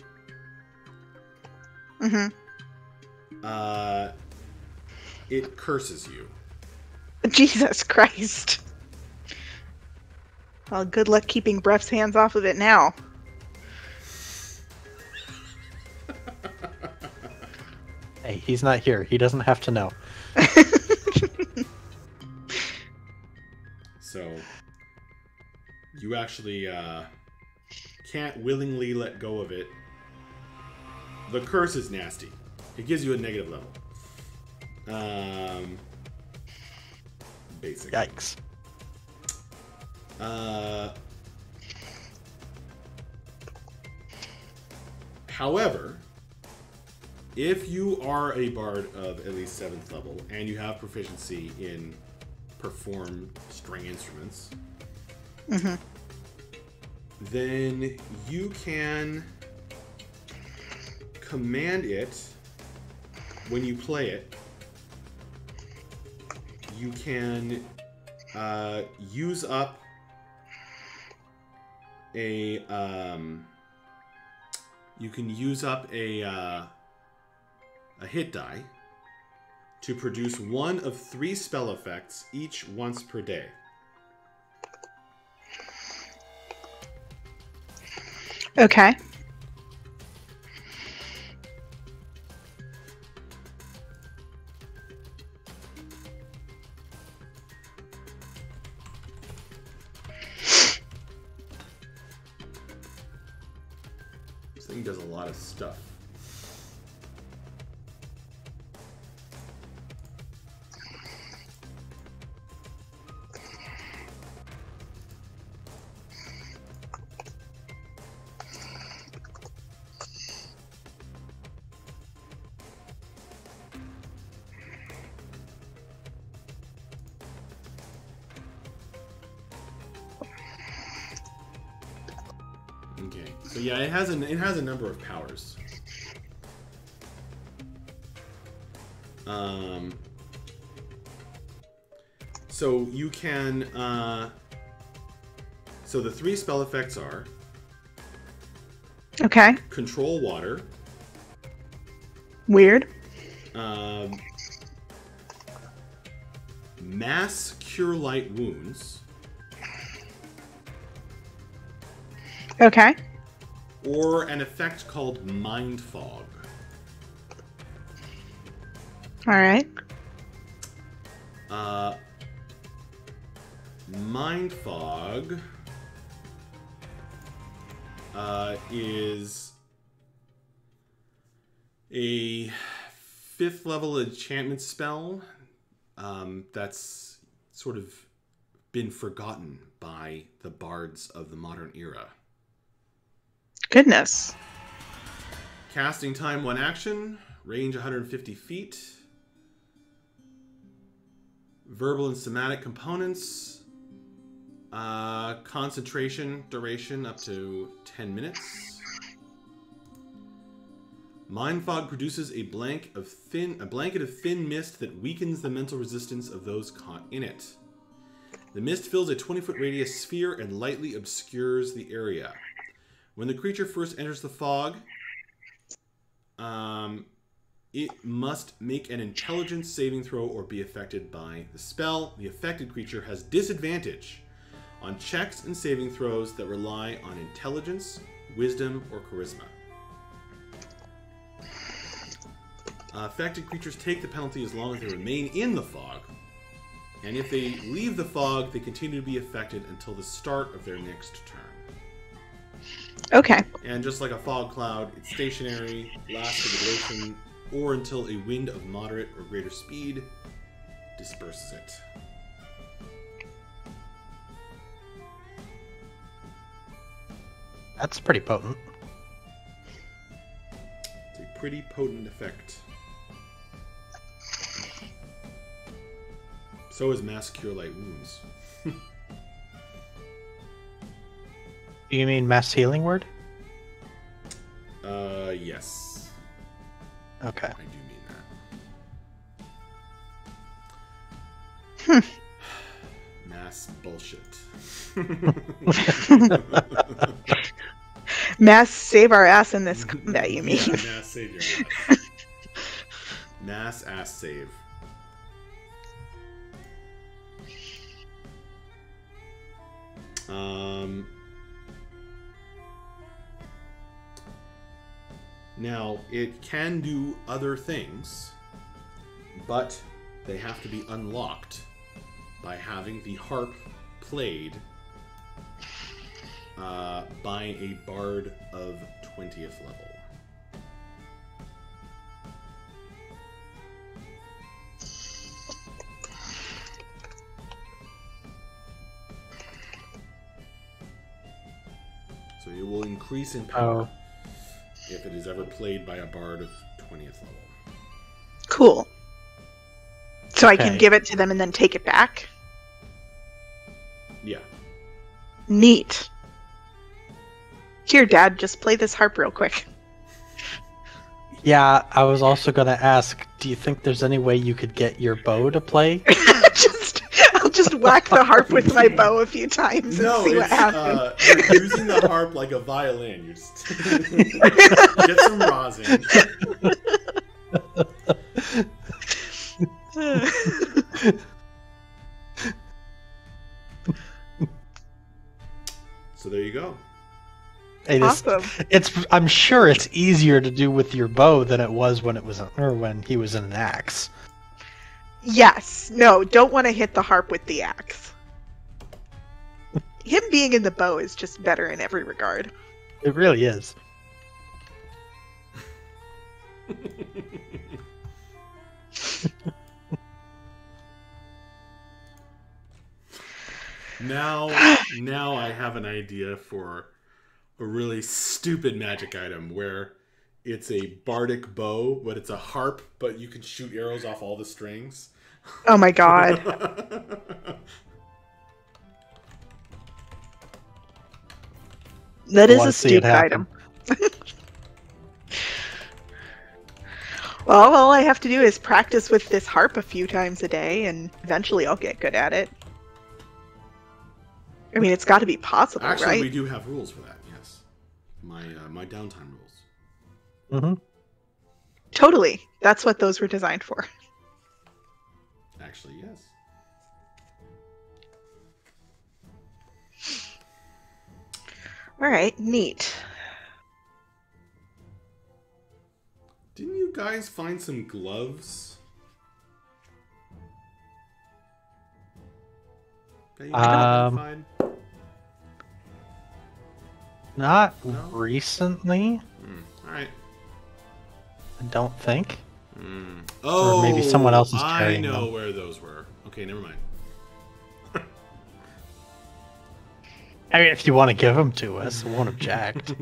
it curses you. Jesus Christ. Well, good luck keeping Breff's hands off of it now. Hey, he's not here. He doesn't have to know. So, you actually can't willingly let go of it. The curse is nasty. It gives you a negative level. Basically. Yikes. However, if you are a bard of at least 7th level and you have proficiency in perform string instruments, then you can command it when you play it. You can use up a hit die to produce one of 3 spell effects, each once per day. Okay. This thing does a lot of stuff. Okay, so yeah, it has a number of powers. So you can so the 3 spell effects are Okay. control water, Weird. mass cure light wounds, Okay. or an effect called mind fog. All right. Mind fog is a 5th level enchantment spell that's sort of been forgotten by the bards of the modern era. Goodness. Casting time 1 action, range 150 feet. Verbal and somatic components. Concentration duration up to 10 minutes. Mind fog produces a blanket of thin mist that weakens the mental resistance of those caught in it. The mist fills a 20-foot radius sphere and lightly obscures the area. When the creature first enters the fog, it must make an intelligence saving throw or be affected by the spell. The affected creature has disadvantage on checks and saving throws that rely on intelligence, wisdom, or charisma. Affected creatures take the penalty as long as they remain in the fog. And if they leave the fog, they continue to be affected until the start of their next turn. Okay. And just like a fog cloud, it's stationary, lasts for the duration, or until a wind of moderate or greater speed disperses it. That's pretty potent. It's a pretty potent effect. So is Mass Cure Light Wounds. Do you mean Mass Healing Word? Yes. Okay. I do mean that. Mass bullshit. Mass save our ass in this combat, you mean? Yeah, mass save your ass. Mass ass save. Now, it can do other things, but they have to be unlocked by having the harp played by a bard of 20th level. So it will increase in power if it is ever played by a bard of 20th level. Cool. So I can give it to them and then take it back? Yeah. Neat. Here, Dad, just play this harp real quick. Yeah, I was also going to ask, do you think there's any way you could get your bow to play? I'll just whack the harp with my bow a few times and see what happens. You're using the harp like a violin. You just get some rosin. So there you go. Hey, awesome. I'm sure it's easier to do with your bow than it was when when he was in an axe. Yes. No, don't want to hit the harp with the axe. Him being in the bow is just better in every regard. It really is. Now I have an idea for a really stupid magic item where it's a bardic bow, but it's a harp, but you can shoot arrows off all the strings. Oh my god. That is a stupid item. Well, all I have to do is practice with this harp a few times a day, and eventually I'll get good at it. I mean, it's got to be possible, Actually, right? we do have rules for that, yes. My downtime rules. Mm-hmm. Totally. That's what those were designed for. Actually, yes. Alright, neat. Didn't you guys find some gloves? That you identified? Not recently. Alright. I don't think. Oh, or maybe someone else is I carrying know them. where those were. Okay, never mind. I mean, if you want to give them to us, we won't object.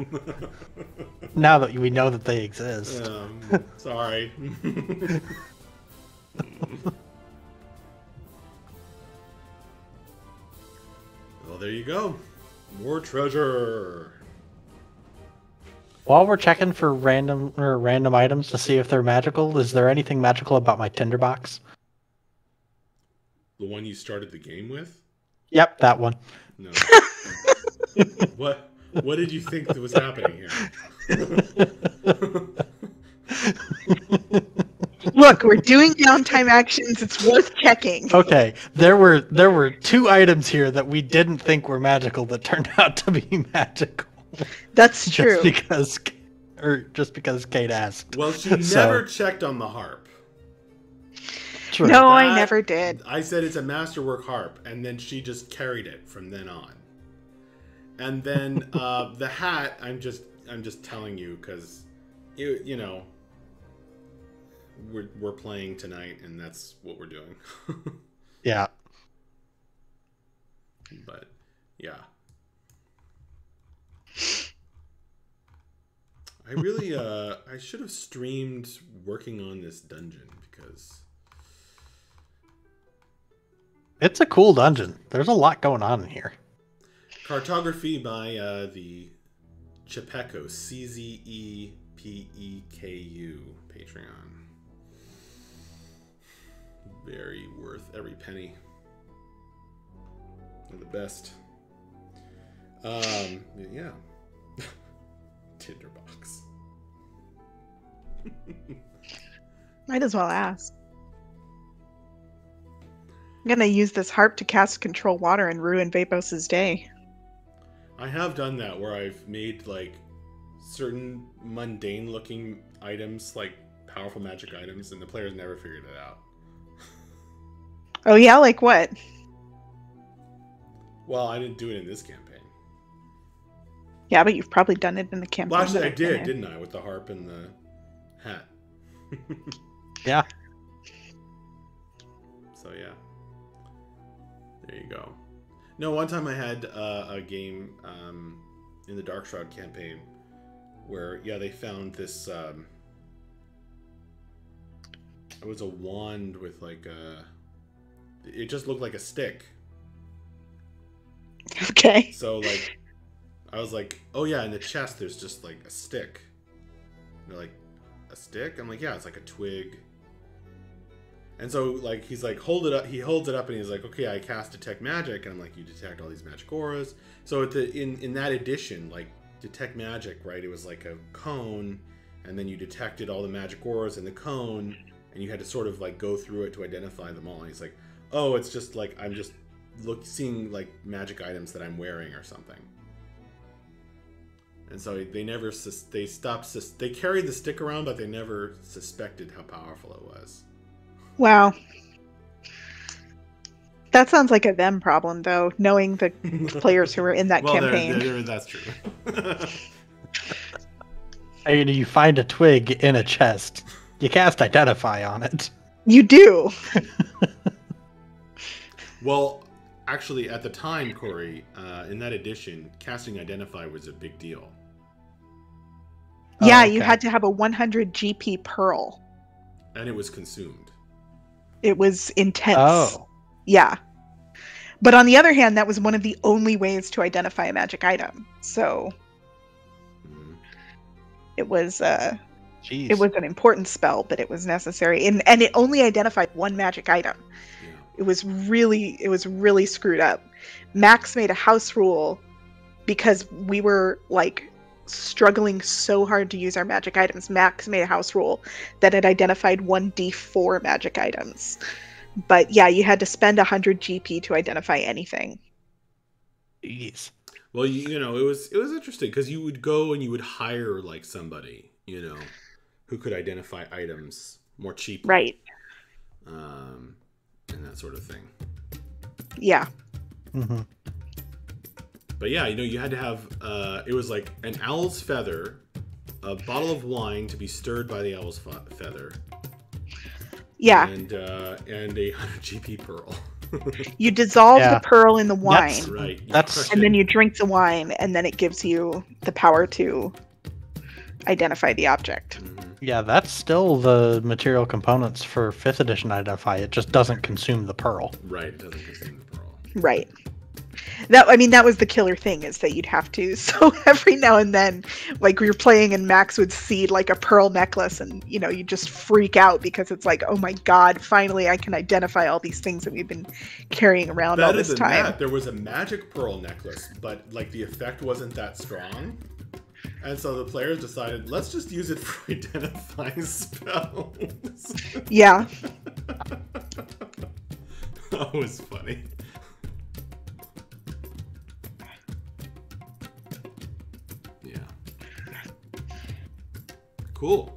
Now that we know that they exist. Sorry. Well, there you go. More treasure. While we're checking for random items to see if they're magical, is there anything magical about my tinderbox? The one you started the game with? Yep, that one. No. What did you think that was happening here? Look, we're doing downtime actions. It's worth checking. Okay, there were 2 items here that we didn't think were magical that turned out to be magical. That's true. Just because Kate asked. Well, she never checked on the harp. True. No, I never did. I said it's a masterwork harp, and then she just carried it from then on. And then the hat, I'm just telling you because you know we're playing tonight, and that's what we're doing. Yeah. But yeah, I really I should have streamed working on this dungeon because it's a cool dungeon. There's a lot going on in here. Cartography by the Chepeku, CZEPEKU Patreon. Very worth every penny. They're the best. Yeah. Tinderbox. Might as well ask. I'm gonna use this harp to cast control water and ruin Vapos' day. I have done that where I've made like certain mundane looking items like powerful magic items and the players never figured it out. Oh yeah, like what? Well, I didn't do it in this campaign. Yeah, but you've probably done it in the campaign. Well, actually I did, didn't I, with the harp and the hat. Yeah. So yeah. There you go. No, one time I had a game in the Darkshroud campaign where, yeah, they found this. It was a wand with like a. It just looked like a stick. Okay. So like, I was like, oh yeah, in the chest there's just like a stick. And they're like, a stick? I'm like, yeah, it's like a twig. And so, like, he's like, hold it up. He holds it up, and he's like, okay, I cast Detect Magic. And I'm like, you detect all these magic auras. So at the in that edition, like, Detect Magic, right, it was like a cone, and then you detected all the magic auras in the cone, and you had to sort of, like, go through it to identify them all. And he's like, oh, it's just, like, I'm just seeing, like, magic items that I'm wearing or something. And so they never, they carried the stick around, but they never suspected how powerful it was. Wow. That sounds like a them problem, though, knowing the players who were in that campaign. That's true. I mean, you find a twig in a chest. You cast Identify on it. You do. Well, actually, at the time, Corey, in that edition, casting Identify was a big deal. Yeah, Oh, okay. you had to have a 100 GP pearl. And it was consumed. It was intense. Oh. Yeah. But on the other hand, that was one of the only ways to identify a magic item. So it was Jeez. it was an important spell, but it was necessary. And it only identified one magic item. Yeah. It was really screwed up. Max made a house rule because we were like struggling so hard to use our magic items. Max made a house rule that it identified 1d4 magic items. But yeah, you had to spend 100 GP to identify anything. Jeez. Well, you know, it was interesting because you would go and you would hire like somebody, you know, who could identify items more cheaply. Right. And that sort of thing. Yeah. Mm-hmm. But yeah, you know, you had to have, it was like an owl's feather, a bottle of wine to be stirred by the owl's feather. Yeah. And a 100 GP pearl. You dissolve the pearl in the wine. That's right. And then you drink the wine, and then it gives you the power to identify the object. Yeah, that's still the material components for 5th edition identify. It just doesn't consume the pearl. Right, it doesn't consume the pearl. Right. That was the killer thing, is that you'd have to. So every now and then, like, you're playing and Max would see like a pearl necklace, and you just freak out because it's like, oh my god, finally I can identify all these things that we've been carrying around all this time. That, there was a magic pearl necklace, but like the effect wasn't that strong. And so the players decided, let's just use it for identifying spells. Yeah. That was funny. Yeah. Cool.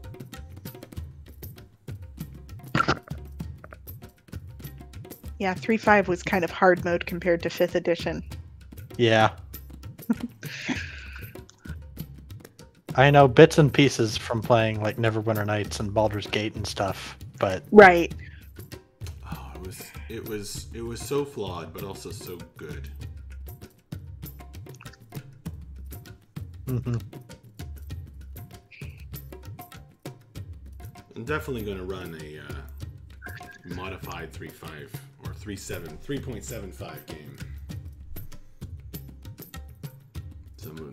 Yeah, 3.5 was kind of hard mode compared to 5th edition. Yeah. I know bits and pieces from playing like Neverwinter Nights and Baldur's Gate and stuff, but right. Oh, it was so flawed, but also so good. Mm-hmm. I'm definitely going to run a modified 3.5 or 3.75 game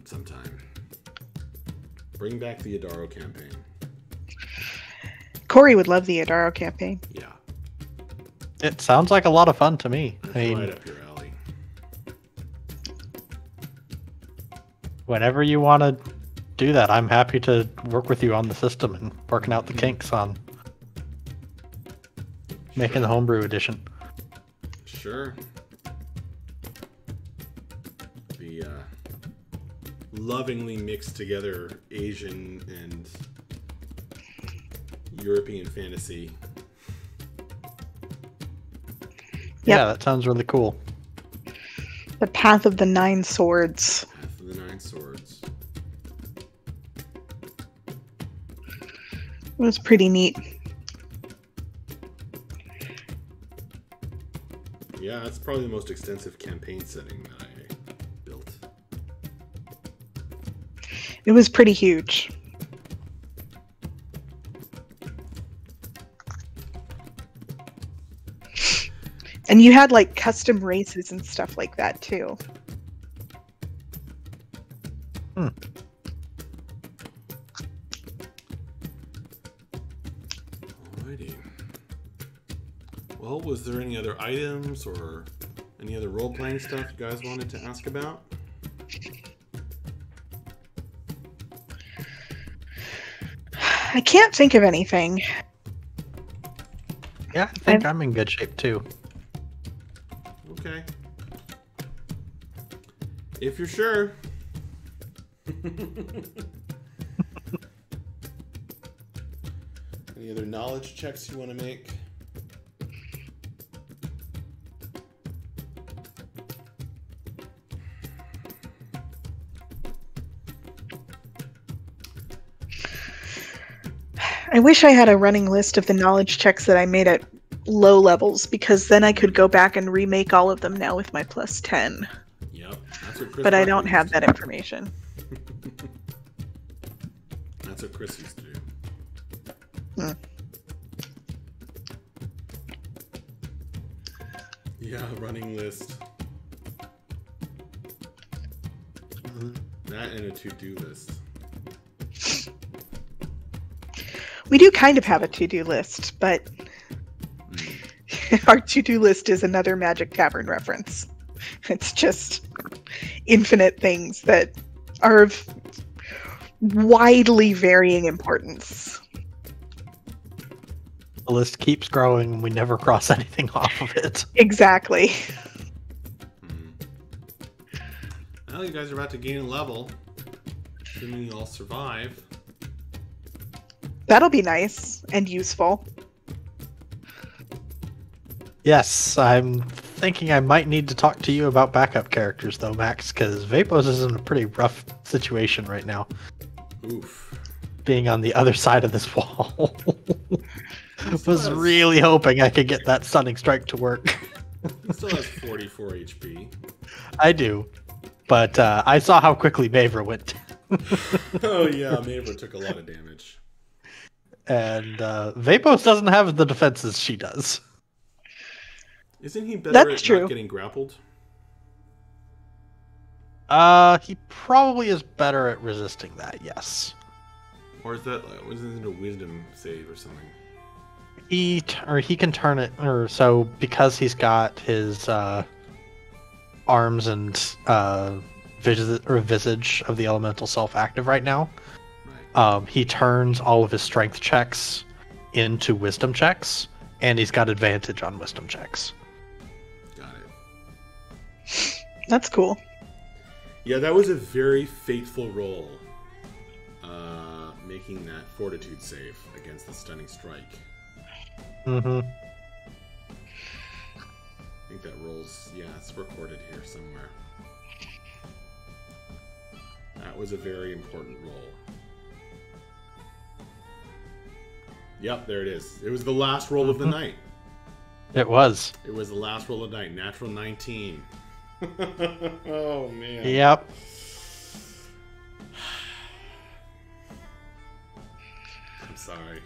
sometime. Bring back the Adaro campaign. Corey would love the Adaro campaign. Yeah. It sounds like a lot of fun to me. That's right up your alley. Whenever you want to do that, I'm happy to work with you on the system and working out the kinks on making the homebrew edition. Sure. The lovingly mixed together Asian and European fantasy. Yeah, that sounds really cool. The Path of the Nine Swords. Path of the Nine Swords. It was pretty neat. Yeah, that's probably the most extensive campaign setting that I built. It was pretty huge. And you had like custom races and stuff like that too. Alrighty. Well, was there any other items or any other role-playing stuff you guys wanted to ask about? I can't think of anything. Yeah, I think I'm in good shape too. Okay. If you're sure. Any other knowledge checks you want to make? I wish I had a running list of the knowledge checks that I made at low levels, because then I could go back and remake all of them now with my plus 10. Yep, that's what Chris. But I don't have that information. That's what Chris used to do. Yeah, running list. That and a to-do list. We do kind of have a to-do list, but our to-do list is another Magic Tavern reference. It's just infinite things that are of widely varying importance. The list keeps growing and we never cross anything off of it. Exactly. Well, you guys are about to gain a level. Assuming you all survive. That'll be nice and useful. Yes, I'm thinking I might need to talk to you about backup characters though, Max, because Vapos is in a pretty rough situation right now. Oof. Being on the other side of this wall. Was really hoping I could get that stunning strike to work. He still has 44 HP. I do. But I saw how quickly Mavra went. Oh yeah, Mavra took a lot of damage. And Vapos doesn't have the defenses she does. Isn't he better That's at true. not getting grappled? He probably is better at resisting that, yes. Or is that wasn't it a wisdom save or something? He can turn it, or so because he's got his arms and visage of the elemental self active right now. Right. He turns all of his strength checks into wisdom checks, and he's got advantage on wisdom checks. Got it. That's cool. Yeah, that was a very fateful roll. Making that fortitude save against the stunning strike. Mm-hmm. I think that rolls, yeah, it's recorded here somewhere. That was a very important roll. Yep, there it is. It was the last roll of the night. It was. It was the last roll of the night. Natural 19. Oh, man. Yep. I'm sorry.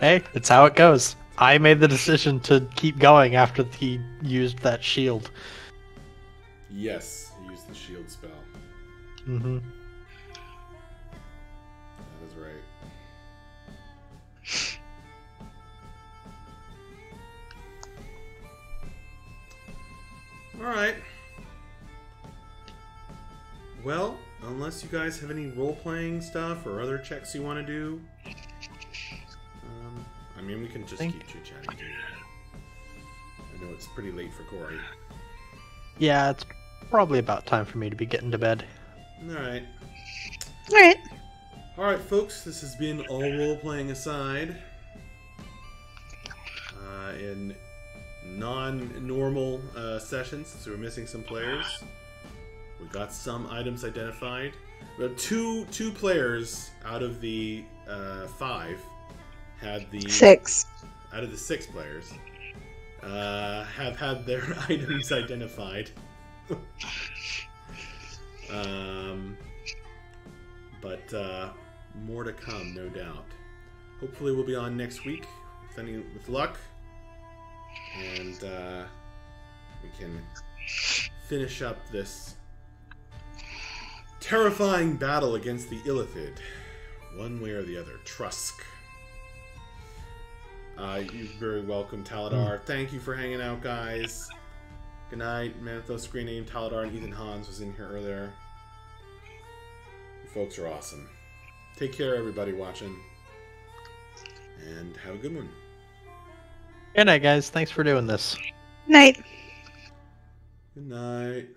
Hey, it's how it goes. I made the decision to keep going after he used that shield. Yes, he used the shield spell. Mm-hmm. That is right. Alright. Well, unless you guys have any role-playing stuff or other checks you want to do, I mean, we can just keep chit-chatting. I know it's pretty late for Corey. Yeah, it's probably about time for me to be getting to bed. Alright. Alright. Alright, folks, this has been All Role-Playing Aside. In non-normal sessions, since we were missing some players. We got some items identified. We have two players out of the 5 had the 6 out of the 6 players have had their items identified. But more to come, no doubt. Hopefully, we'll be on next week with luck, and we can finish up this terrifying battle against the Illithid, one way or the other. Trusk. You're very welcome, Taladar. Thank you for hanging out, guys. Good night. Manthos, screen name, Taladar, and Ethan Hans was in here earlier. You folks are awesome. Take care, everybody watching. And have a good one. Good night, guys. Thanks for doing this. Night. Good night.